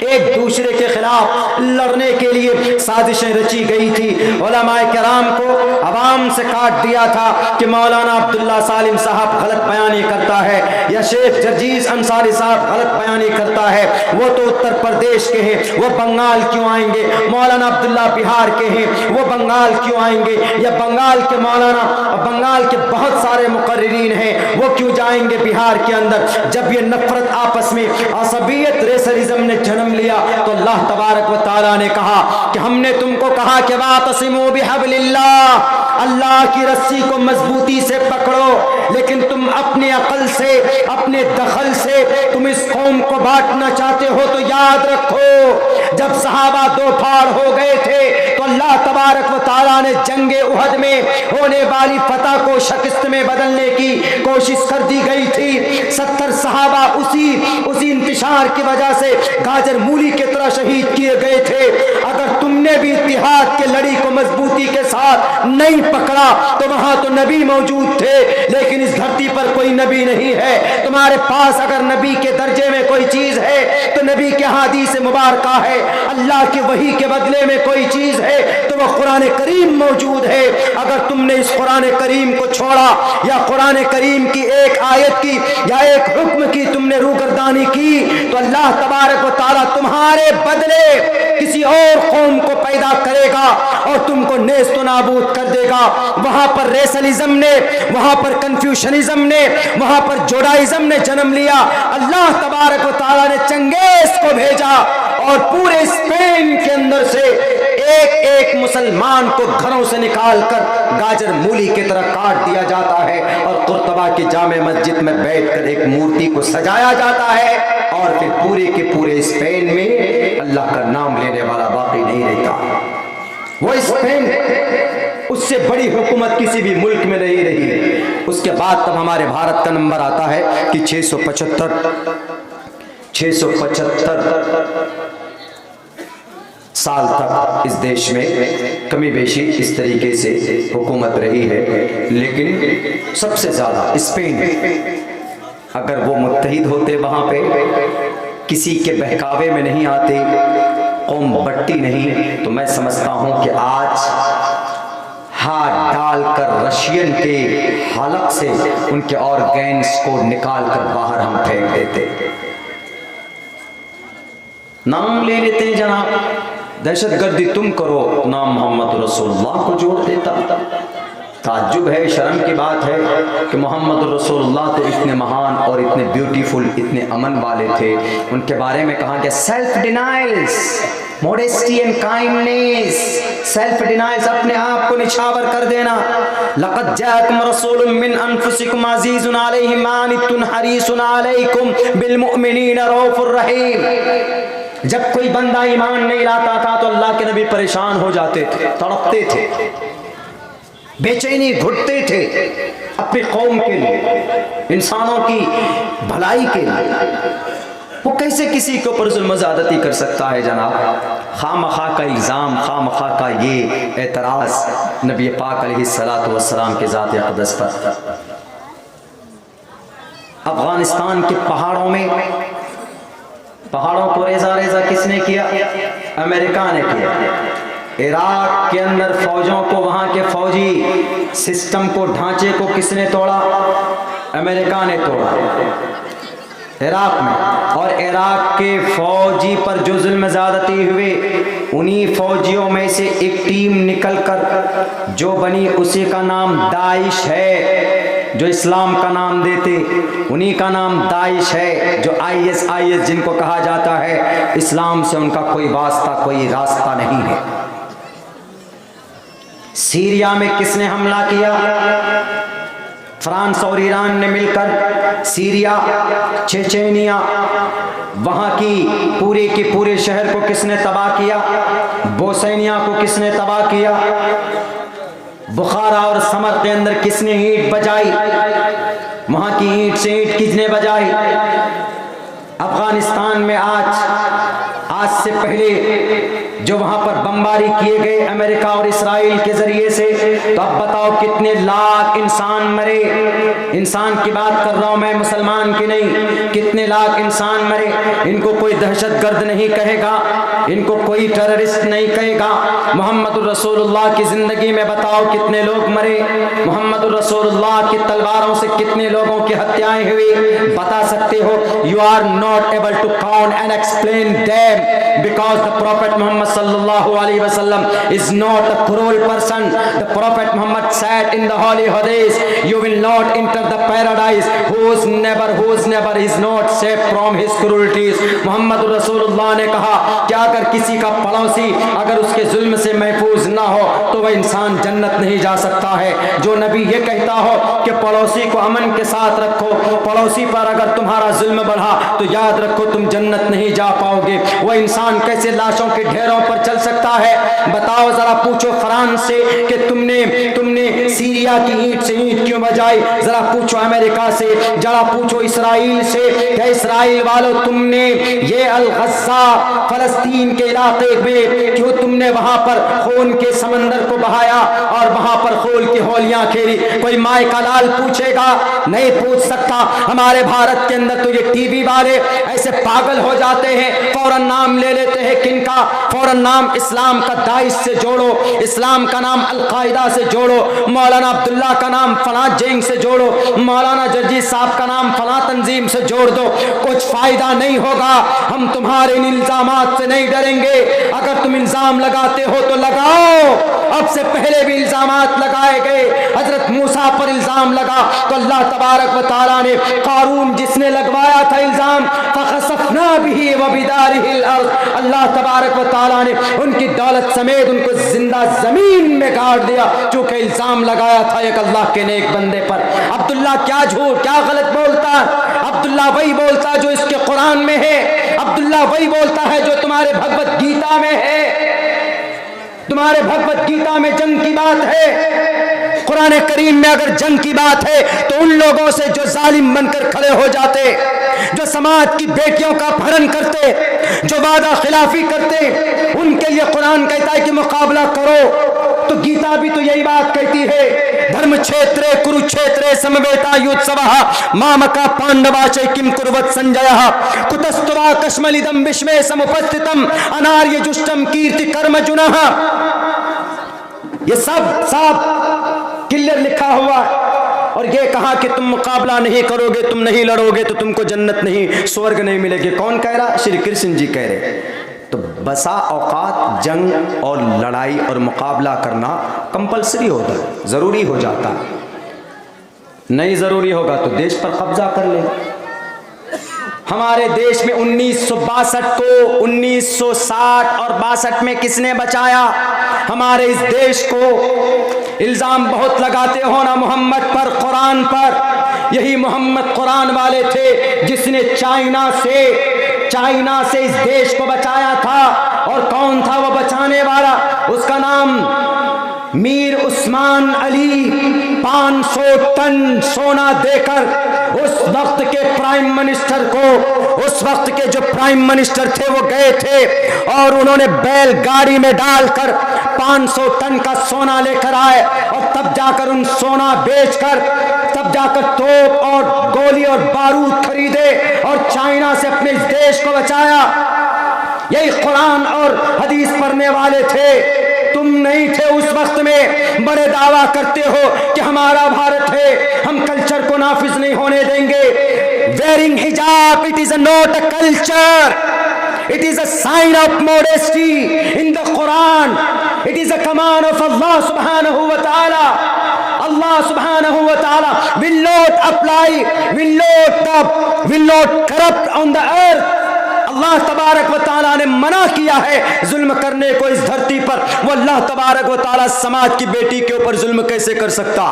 एक दूसरे के खिलाफ लड़ने के लिए साजिशें रची गई थी। उलमाए किराम को अवाम से काट दिया था कि मौलाना अब्दुल्ला सालिम साहब गलत बयानी करता है या शेख जर्जीस अंसारी साहब गलत बयानी करता है, वो तो उत्तर प्रदेश के हैं, वो बंगाल क्यों आएंगे? मौलाना अब्दुल्ला बिहार के हैं, वो बंगाल क्यों आएंगे? या बंगाल के मौलाना, बंगाल के बहुत सारे मुकर्रिरीन हैं, वो क्यों जाएंगे बिहार के अंदर? जब ये नफरत आपस में, असबियत, रेसलिज्म ने जन्म लिया, तो अल्लाह तबारक व तआला ने कहा कि हमने तुमको कहा कि वातसिमू बिहब्लिल्लाह, अल्लाह की रस्सी को मजबूती से पकड़ो, लेकिन तुम अपने अकल से, अपने दखल से तुम इस कौम को बांटना चाहते हो। तो याद रखो, जब सहाबा दो फाड़ हो गए थे, तो अल्लाह तबारक व तआला ने जंगे उहद में होने वाली फतह को शिकस्त में बदलने की कोशिश कर दी गई थी। 70 सहाबा उसी इंतशार की वजह से गाजर मूली की तरह शहीद किए गए थे। अगर तुमने भी इत्तिहाद के लड़ी को मजबूती के साथ नहीं पकड़ा, तो वहां तो नबी मौजूद थे, लेकिन इस धरती पर कोई नबी नहीं है। तुम्हारे पास अगर नबी के दर्जे में कोई चीज है, तो नबी के हदीस मुबारका है। अल्लाह की वही के बदले में कोई चीज है, तो वह कुरान करीम मौजूद है। अगर तुमने इस कुरान करीम को छोड़ा, या कुरान करीम की एक आयत की या एक हुक्म की तुमने रूगर्दानी की, तो अल्लाह तबारक व तआला तुम्हारे बदले किसी और कौम को पैदा करेगा और तुमको नेस्त नाबूद कर देगा। वहां पर रेसलिज्म ने, वहां पर कंफ्यूशनिज्म ने, वहां पर जोडाइज्म ने जन्म लिया। अल्लाह तबारक व तआला ने चंगेज को भेजा और पूरे स्पेन के अंदर से एक मुसलमान को घरों से निकालकर गाजर मूली की तरह काट दिया जाता है और कुर्तबा की जामे मस्जिद में बैठकर एक मूर्ति को सजाया जाता है, और फिर पूरे के पूरे स्पेन में अल्लाह का नाम लेने वाला बाकी नहीं रहता। वो स्पेन, उससे बड़ी हुकूमत किसी भी मुल्क में नहीं रही। उसके बाद तब हमारे भारत का नंबर आता है कि 675 साल तक इस देश में कमी बेशी इस तरीके से हुकूमत रही है। लेकिन सबसे ज्यादा स्पेन, अगर वो मुत्तहिद होते, वहां पे किसी के बहकावे में नहीं आते, कौम बट्टी नहीं, तो मैं समझता हूं कि आज हाथ डालकर रशियन के हलक से उनके ऑर्गेन्स को निकालकर बाहर हम फेंक देते। नाम ले लेते हैं जनाब, दहशतगर्दी तुम करो, नाम मोहम्मद रसूलुल्लाह को जोड़ देता। ताज्जुब है, शर्म की बात है कि मोहम्मद रसूलुल्लाह तो इतने महान और इतने ब्यूटीफुल, इतने अमन वाले थे। उनके बारे में कहा गया self denials, modesty and kindness, self denials, अपने आप को निछावर कर देना। लक़द जाअकुम रसूलुम मिन अनफुसिकुम अज़ीज़ुन अलैहि मा अनित्तुम हरीसुन अलैकुम बिल मुमिनीना रऊफुर रहीम। जब कोई बंदा ईमान नहीं लाता था तो अल्लाह के नबी परेशान हो जाते थे, तड़पते थे, बेचैनी घुटते थे अपनी कौम के लिए, इंसानों की भलाई के लिए। वो कैसे किसी के ऊपर जुल्म ज़्यादती कर सकता है जनाब? खामखा का इल्ज़ाम, खामखा का ये एतराज़ नबी पाक अलैहिस्सलातु वस्सलाम के ज़ात अक़दस पर। अफगानिस्तान के पहाड़ों में, पहाड़ों को रेजा रेजा किसने किया? अमेरिका ने किया। इराक के अंदर फौजों को, वहां के फौजी सिस्टम को, ढांचे को किसने तोड़ा? अमेरिका ने तोड़ा इराक में। और इराक के फौजी पर जो जुल्म ज़्यादती हुए, उन्हीं फौजियों में से एक टीम निकलकर जो बनी, उसी का नाम दाइश है। जो इस्लाम का नाम देते, उन्हीं का नाम दाइश है, जो IS जिनको कहा जाता है। इस्लाम से उनका कोई वास्ता, कोई रास्ता नहीं है। सीरिया में किसने हमला किया? फ्रांस और ईरान ने मिलकर सीरिया, चेचेनिया, वहां की पूरे के पूरे शहर को किसने तबाह किया? बोस्निया को किसने तबाह किया? बुखारा और समर के अंदर किसने ईंट बजाई? वहां की ईंट से ईंट किसने बजाई? अफगानिस्तान में आज से पहले जो वहां पर बमबारी किए गए अमेरिका और इस्राइल के जरिए से, तो अब बताओ कितने लाख इंसान मरे। इंसान की बात कर रहा हूं मैं, मुसलमान की नहीं। कितने लाख इंसान मरे। इनको कोई दहशतगर्द नहीं कहेगा, इनको कोई टेररिस्ट नहीं कहेगा। मोहम्मद रसूलुल्लाह की जिंदगी में बताओ कितने लोग मरे। मोहम्मद रसूलुल्लाह की तलवारों से कितने लोगों की हत्याएं हुई, बता सकते हो? You are not able to count and explain them, because the prophet Muhammad sallallahu alaihi wasallam is not a cruel person. The prophet Muhammad said in the holy hadith, you will not enter the paradise whose never is not safe from his cruelties. Mohammed रसूलुल्लाह ने कहा कि अगर किसी का पड़ोसी अगर उसके जुल्म से महफूज ना हो तो वह इंसान जन्नत नहीं जा सकता है। जो नबी ये कहता हो कि पड़ोसी को अमन के साथ रखो, पड़ोसी पर अगर तुम्हारा जुल्म बढ़ा तो याद रखो तुम जन्नत नहीं जा पाओगे। वह इंसान कैसे लाशों के ढेरों पर चल सकता है? बताओ जरा, पूछो फ्रांस से कि तुमने सीरिया की ईंट से ईंट क्यों बजाई? जरा पूछो अमेरिका से, जरा पूछो इसराइल से कि इसराइल वालों तुमने ये अल-गज़ा फलस्तीन के इलाके में क्यों तुमने वहां पर खून के समंदर को बहाया और वहां पर खून की होलियां खेली? कोई माए का लाल पूछेगा? नहीं पूछ सकता। हमारे भारत के अंदर तो ये टीवी वाले ऐसे पागल हो जाते हैं, फौरन नाम ले लेते हैं किनका? फौरन नाम इस्लाम का दाइश से जोड़ो, इस्लाम का नाम अल-कायदा से जोड़ो, मौलाना अब्दुल्ला का नाम फला जैंग से जोड़ो, मौलाना जर्जी साहब का नाम फला तंजीम से जोड़ दो, कुछ फायदा नहीं होगा। हम तुम्हारे इन इल्जामात से नहीं डरेंगे। अगर तुम इल्जाम लगाते हो तो लगाओ। अब से पहले भी इल्जामात लगाए गए। हजरत मूसा पर इल्जाम लगा तो अल्लाह तबारक व तआला ने कारून जिसने लगवाया था इल्जाम, फखसफना बिही व बिदारिहिल अर्द, अल्लाह तबारक व तआला ने उनकी दौलत समेत उनको जिंदा जमीन में गाड़ दिया, क्योंकि इल्जाम लगाया था एक अल्लाह के नेक बंदे पर। अब्दुल्ला क्या झूठ क्या गलत बोलता? अब्दुल्ला वही बोलता जो इसके कुरान में है। अब्दुल्ला वही बोलता है जो तुम्हारे भगवत गीता में है। तुम्हारे भगवत गीता में जंग की बात है, कुरान करीम में अगर जंग की बात है तो उन लोगों से जो जालिम बनकर खड़े हो जाते, जो समाज की बेटियों का अपहरण करते, जो वादा खिलाफी करते, उनके लिए कुरान कहता है कि मुकाबला करो। तो गीता भी तो यही बात कहती है, धर्म क्षेत्रे कुरुक्षेत्रे समवेता युत्सवः मामका पांडवाचे किम कुर्वत संजयः कुतस्तवा कश्मलिदम विश्वे समुपस्थितम अनार्य जुष्टम कीर्ति कर्मजुनः। ये सब क्लियर लिखा हुआ और ये कहा कि तुम मुकाबला नहीं करोगे, तुम नहीं लड़ोगे तो तुमको जन्नत नहीं, स्वर्ग नहीं मिलेगी। कौन कह रहा? श्री कृष्ण जी कह रहे। तो बसा औकात जंग और लड़ाई और मुकाबला करना कंपलसरी होता है, जरूरी हो जाता है। नहीं जरूरी होगा तो देश पर कब्जा कर ले। हमारे देश में 1962 को 1960 और 62 में किसने बचाया हमारे इस देश को? इल्जाम बहुत लगाते हो ना मोहम्मद पर, कुरान पर। यही मोहम्मद कुरान वाले थे जिसने चाइना से इस देश को बचाया था। और कौन था वो बचाने वाला? उसका नाम मीर उस्मान अली। 500 टन सोना देकर उस वक्त के प्राइम मिनिस्टर को, उस वक्त के जो प्राइम मिनिस्टर थे वो गए थे और उन्होंने बैलगाड़ी में डालकर 500 टन का सोना लेकर आए और तब जाकर उन सोना बेचकर तब जाकर तोप और गोली और बारूद खरीदे और चाइना से अपने इस देश को बचाया। यही कुरान और हदीस पढ़ने वाले थे। तुम नहीं थे उस वक्त में। बड़े दावा करते हो कि हमारा भारत है, हम कल्चर को नाफिज नहीं होने देंगे। वेयरिंग हिजाब, it is not a culture, it is a sign of modesty in the Quran. It is a command of Allah subhanahu wa ta'ala. Allah subhanahu wa ta'ala will not corrupt on the earth. अल्लाह तबारक व ताला ने मना किया है जुल्म करने को इस धरती पर। वो अल्लाह तबारक व ताला समाज की बेटी के ऊपर जुल्म कैसे कर सकता?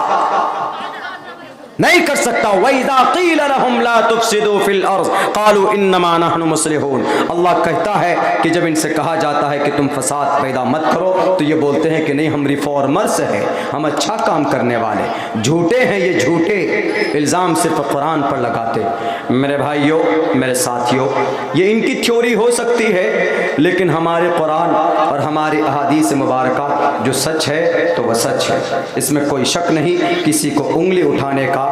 नहीं कर सकता। वइज़ा क़ील लहुम ला तुफ़सिदू फ़िल अर्ज़ क़ालू इन्नमा नहनु मुस्लिहून। अल्लाह कहता है कि जब इनसे कहा जाता है कि तुम फसाद पैदा मत करो तो ये बोलते हैं कि नहीं, हम रिफॉर्मर्स हैं, हम अच्छा काम करने वाले। झूठे हैं ये, झूठे इल्ज़ाम सिर्फ कुरान पर लगाते। मेरे भाइयों, मेरे साथियों, ये इनकी थ्योरी हो सकती है, लेकिन हमारे कुरान और हमारी अहादीस मुबारका जो सच है तो वह सच है, इसमें कोई शक नहीं। किसी को उंगली उठाने का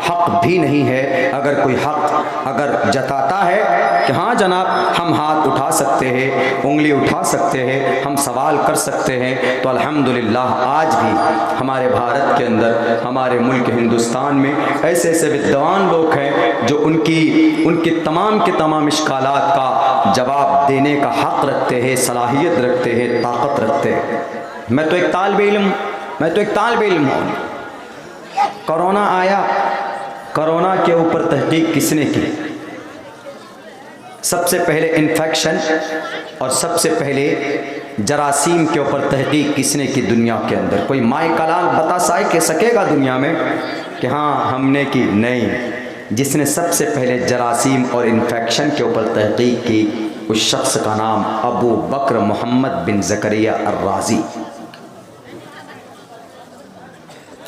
हक भी नहीं है। अगर कोई हक अगर जताता है कि हाँ जनाब हम हाथ उठा सकते हैं, उंगली उठा सकते हैं, हम सवाल कर सकते हैं, तो अल्हम्दुलिल्लाह आज भी हमारे भारत के अंदर, हमारे मुल्क हिंदुस्तान में ऐसे ऐसे विद्वान लोग हैं जो उनकी तमाम के तमाम इश्कालात का जवाब देने का हक रखते हैं, सलाहियत रखते हैं, ताकत रखते हैं। मैं तो एक तालिब इल्म हूँ। कोरोना आया, कोरोना के ऊपर तहकीक किसने की? सबसे पहले इन्फेक्शन और सबसे पहले जरासीम के ऊपर तहकीक किसने की दुनिया के अंदर? कोई माए कलाल बता सकेगा दुनिया में कि हाँ हमने की? नहीं। जिसने सबसे पहले जरासीम और इन्फेक्शन के ऊपर तहकीक की उस शख्स का नाम अबू बकर मोहम्मद बिन ज़करिया अर्राज़ी।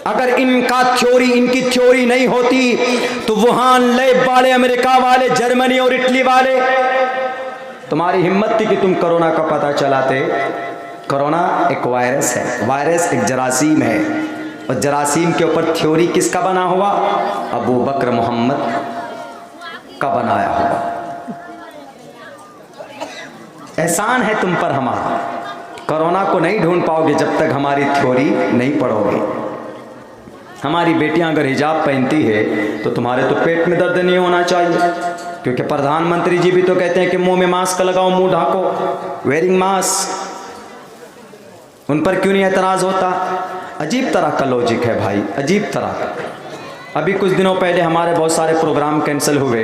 अगर इनकी थ्योरी नहीं होती तो वुहान लैब वाले, अमेरिका वाले, जर्मनी और इटली वाले, तुम्हारी हिम्मत थी कि तुम कोरोना का पता चलाते। कोरोना एक वायरस है, वायरस एक जरासीम है, और जरासीम के ऊपर थ्योरी किसका बना हुआ? अबू बकर मोहम्मद का बनाया हुआ। एहसान है तुम पर हमारा। कोरोना को नहीं ढूंढ पाओगे जब तक हमारी थ्योरी नहीं पढ़ोगे। हमारी बेटियां अगर हिजाब पहनती है तो तुम्हारे तो पेट में दर्द नहीं होना चाहिए, क्योंकि प्रधानमंत्री जी भी तो कहते हैं कि मुंह में मास्क लगाओ, मुंह ढाको, वेयरिंग मास्क। उन पर क्यों नहीं एतराज़ होता? अजीब तरह का लॉजिक है भाई, अजीब तरह का। अभी कुछ दिनों पहले हमारे बहुत सारे प्रोग्राम कैंसिल हुए।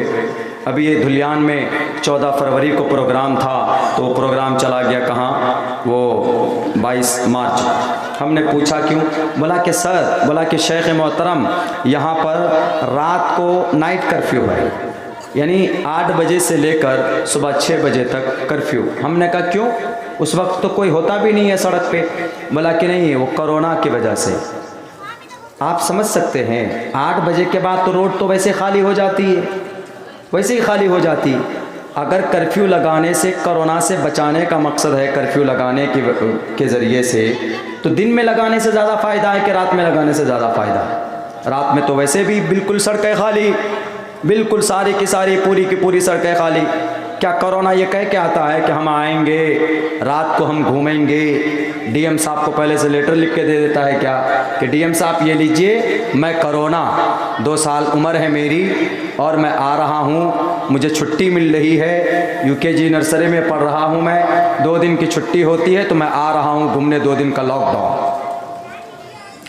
अभी ये धुलियान में 14 फरवरी को प्रोग्राम था, तो वो प्रोग्राम चला गया कहाँ? वो 22 मार्च। हमने पूछा क्यों? बोला कि सर, बोला कि शेख मोहतरम यहाँ पर रात को नाइट कर्फ्यू है, यानी 8 बजे से लेकर सुबह 6 बजे तक कर्फ्यू। हमने कहा क्यों? उस वक्त तो कोई होता भी नहीं है सड़क पे। बोला कि नहीं, वो कोरोना की वजह से। आप समझ सकते हैं 8 बजे के बाद तो रोड तो वैसे खाली हो जाती है, वैसे ही खाली हो जाती। अगर कर्फ्यू लगाने से कोरोना से बचाने का मकसद है, कर्फ्यू लगाने के ज़रिए से, तो दिन में लगाने से ज़्यादा फ़ायदा है कि रात में लगाने से ज़्यादा फ़ायदा? रात में तो वैसे भी बिल्कुल सड़कें खाली, बिल्कुल सारी की सारी, पूरी की पूरी सड़कें खाली। क्या कोरोना ये कह के आता है कि हम आएंगे, रात को हम घूमेंगे? डीएम साहब को पहले से लेटर लिख के दे देता है क्या कि डीएम साहब ये लीजिए, मैं कोरोना, 2 साल उम्र है मेरी और मैं आ रहा हूँ, मुझे छुट्टी मिल रही है, यूकेजी नर्सरी में पढ़ रहा हूँ मैं, 2 दिन की छुट्टी होती है तो मैं आ रहा हूँ घूमने, 2 दिन का लॉकडाउन।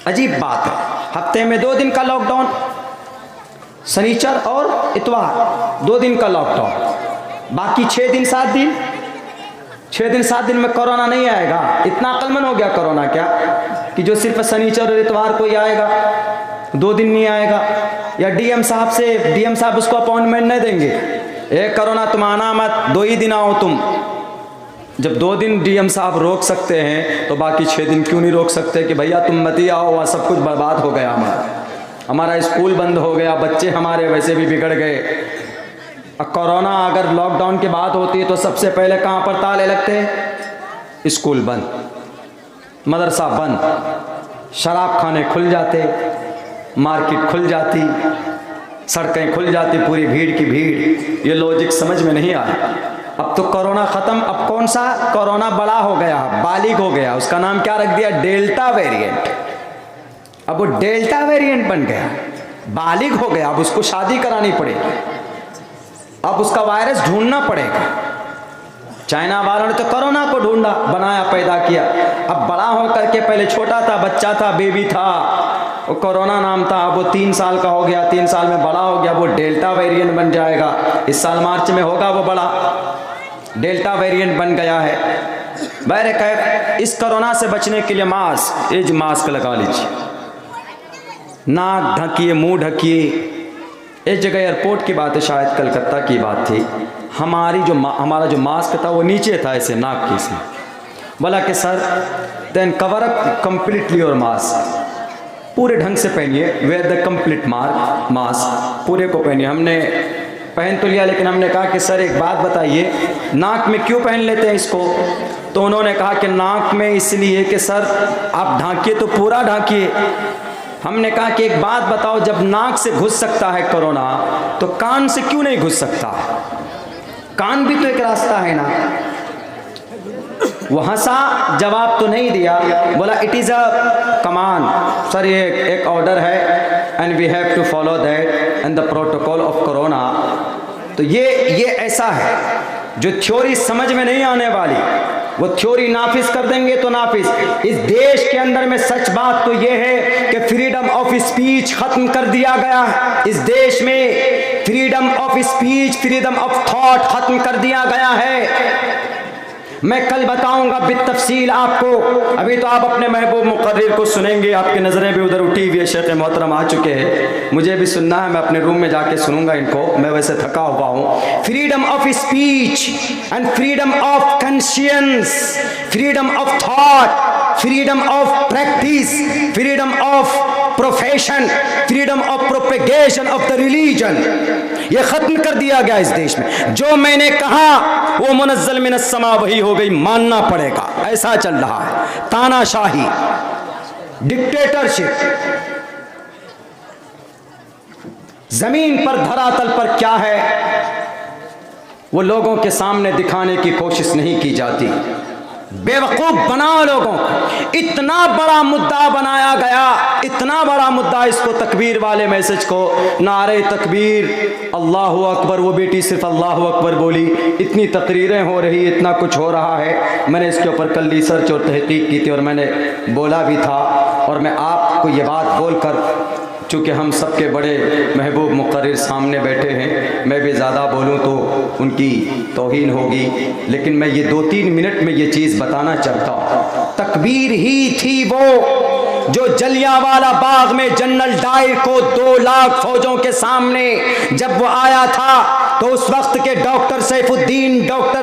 अजीब बात है, हफ्ते में 2 दिन का लॉकडाउन, शनिचर और इतवार 2 दिन का लॉकडाउन, बाकी 6 दिन 7 दिन, 6 दिन 7 दिन में कोरोना नहीं आएगा। इतना अक्लमंद हो गया कोरोना क्या कि जो सिर्फ शनिचर और इतवार को ही आएगा, 2 दिन नहीं आएगा? या डीएम साहब उसको अपॉइंटमेंट नहीं देंगे? एक कोरोना तुम आना मत, 2 ही दिन आओ तुम। जब 2 दिन डीएम साहब रोक सकते हैं तो बाकी 6 दिन क्यों नहीं रोक सकते कि भैया तुम मत ही आओ, वह सब कुछ बर्बाद हो गया, हमारा स्कूल बंद हो गया, बच्चे हमारे वैसे भी बिगड़ गए। कोरोना अगर लॉकडाउन की बात होती है तो सबसे पहले कहाँ पर ताले लगते हैं? स्कूल बंद, मदरसा बंद, शराब खाने खुल जाते, मार्केट खुल जाती, सड़कें खुल जाती, पूरी भीड़ की भीड़। ये लॉजिक समझ में नहीं आया। अब तो कोरोना ख़त्म, अब कौन सा कोरोना बड़ा हो गया, बालिग हो गया, उसका नाम क्या रख दिया? Delta variant. अब वो डेल्टा वेरिएंट बन गया, बालिग हो गया, अब उसको शादी करानी पड़ेगी, अब उसका वायरस ढूंढना पड़ेगा। चाइना वालों ने तो कोरोना को ढूंढा, बनाया, पैदा किया। अब बड़ा हो करके, पहले छोटा था, बच्चा था, बेबी था, वो कोरोना नाम था, अब वो 3 साल का हो गया, 3 साल में बड़ा हो गया, वो डेल्टा वेरिएंट बन जाएगा। इस साल मार्च में होगा वो बड़ा डेल्टा वेरिएंट बन गया है। बहरकैफ इस कोरोना से बचने के लिए मास्क, ये मास्क लगा लीजिए, नाक ढकिए, मुंह ढकिए। एक जगह एयरपोर्ट की बात है, शायद कलकत्ता की बात थी, हमारा जो मास्क था वो नीचे था ऐसे नाक के इसमें। बोला कि sir then cover up completely your mask, पूरे ढंग से पहनिए, वेयर द कंप्लीट मास्क, पूरे को पहनिए। हमने पहन तो लिया, लेकिन हमने कहा कि सर एक बात बताइए, नाक में क्यों पहन लेते हैं इसको? तो उन्होंने कहा कि नाक में इसलिए कि सर आप ढांकिए तो पूरा ढांकिए। हमने कहा कि एक बात बताओ, जब नाक से घुस सकता है कोरोना तो कान से क्यों नहीं घुस सकता? कान भी तो एक रास्ता है ना। वो हंसा, जवाब तो नहीं दिया, बोला it is a command sir, ये एक ऑर्डर है and we have to follow that and the protocol of corona. तो ये ऐसा है जो थ्योरी समझ में नहीं आने वाली, वो थ्योरी नाफिज कर देंगे तो नाफिज। इस देश के अंदर में सच बात तो ये है कि फ्रीडम ऑफ स्पीच खत्म कर दिया गया है। इस देश में freedom of speech, freedom of thought खत्म कर दिया गया है। मैं कल बताऊंगा बितफसील आपको, अभी तो आप अपने महबूब मुकर्रिर को सुनेंगे, आपकी नज़रें भी उधर उठी हुई है, शेख मोहतरम आ चुके हैं, मुझे भी सुनना है, मैं अपने रूम में जाके सुनूंगा इनको, मैं वैसे थका हुआ हूँ। Freedom of speech and freedom of conscience, freedom of thought, freedom of practice, freedom of profession, freedom of propagation of the religion, ये खत्म कर दिया गया इस देश में। जो मैंने कहा वो मुनज़्ज़ल मिनस समा वही हो गई, मानना पड़ेगा। ऐसा चल रहा है तानाशाही, डिक्टेटरशिप। जमीन पर, धरातल पर क्या है वो लोगों के सामने दिखाने की कोशिश नहीं की जाती। बेवकूफ बनाओ लोगों को। इतना बड़ा मुद्दा बनाया गया, इतना बड़ा मुद्दा, इसको तकबीर वाले मैसेज को, नारे तकबीर, अल्लाहु अकबर, वो बेटी सिर्फ अल्लाहु अकबर बोली, इतनी तकरीरें हो रही, इतना कुछ हो रहा है। मैंने इसके ऊपर कल रिसर्च और तहकीक की थी और मैंने बोला भी था, और मैं आपको ये बात बोलकर, चूँकि हम सबके बड़े महबूब मुकर्रिर सामने बैठे हैं, मैं भी ज़्यादा बोलूँ तो उनकी तौहीन होगी, लेकिन मैं ये 2-3 मिनट में ये चीज़ बताना चाहता हूँ। तकबीर ही थी वो जो जलियांवाला बाग में जनरल डायर को 2 लाख फौजों के सामने जब वो आया था, तो उस वक्त के डॉक्टर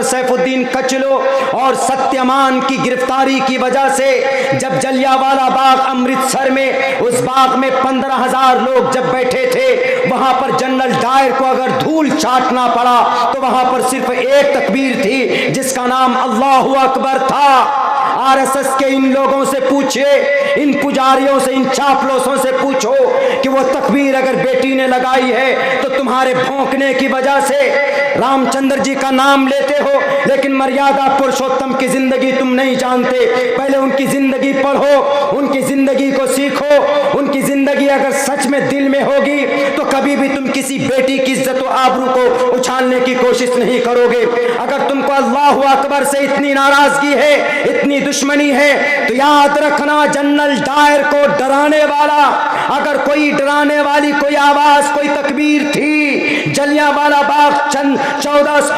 सैफुद्दीन कचलो और सत्यमान की गिरफ्तारी की वजह से जब जलियांवाला बाग अमृतसर में, उस बाग में 15,000 लोग जब बैठे थे, वहां पर जनरल डायर को अगर धूल चाटना पड़ा तो वहां पर सिर्फ एक तकबीर थी जिसका नाम अल्लाहु अकबर था। आरएसएस के इन लोगों से पूछिए, इन पुजारियों से, इन चापलोसों से पूछो कि वो तकबीर अगर बेटी ने लगाई है तो तुम्हारे भौंकने की वजह से रामचंद्र जी का नाम लेते हो, लेकिन मर्यादा पुरुषोत्तम की जिंदगी तुम नहीं जानते। पहले उनकी जिंदगी पढ़ो, उनकी जिंदगी को सीखो। उनकी जिंदगी अगर सच में दिल में होगी तो कभी भी तुम किसी बेटी की इज्जत और आबरू को उछालने की कोशिश नहीं करोगे। अगर तुमको अल्लाहु अकबर से इतनी नाराजगी है, इतनी दुश्मनी है, तो याद रखना जनरल डायर को डराने वाला, अगर कोई डराने वाली कोई आवाज, कोई तकबीर थी जलियांवाला बाग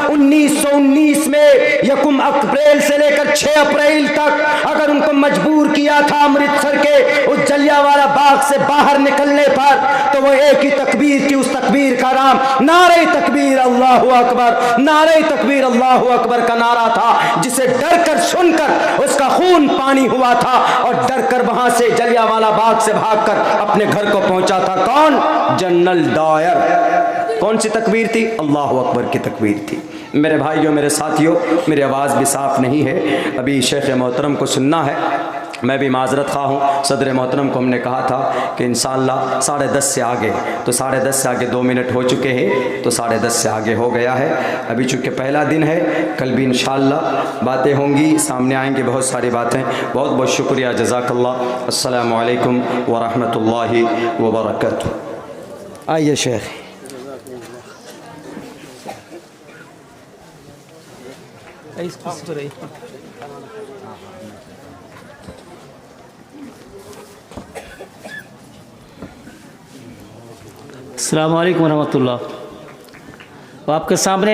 1919 में यकुम अप्रैल से लेकर 6 अप्रैल तक, अगर उनको मजबूर किया था अमृतसर के उस जलियांवाला बाग से बाहर निकलने पर, तो वो एक ही तकबीर थी, उस तकबीर का नाम नारे तकबीर अल्लाहु अकबर, नारे तकबीर अल्लाहु अकबर का नारा था, जिसे डर कर सुनकर उसका खून पानी हुआ था और डर कर वहां से जलियांवाला बाग से भागकर अपने घर को पहुंचा था। कौन? General Dyer. कौन सी तकबीर थी? अल्लाहु अकबर की तकबीर थी। मेरे भाइयों, मेरे साथियों, मेरी आवाज़ भी साफ नहीं है, अभी शेख मोहतरम को सुनना है। मैं भी माजरत खा हूँ। सदर मोहतरम को हमने कहा था कि इंशाअल्लाह 10:30 से आगे, तो 10:30 से आगे 2 मिनट हो चुके हैं, तो 10:30 से आगे हो गया है। अभी चूँकि पहला दिन है, कल भी इंशाअल्लाह बातें होंगी, सामने आएंगी बहुत सारी बातें। बहुत बहुत शुक्रिया, जज़ाकल्लाह। अस्सलामु अलैकुम व रहमतुल्लाहि व बरकातुहू। आइए शेख। अस्सलाम वालेकुम रहमतुल्लाह। तो आपके सामने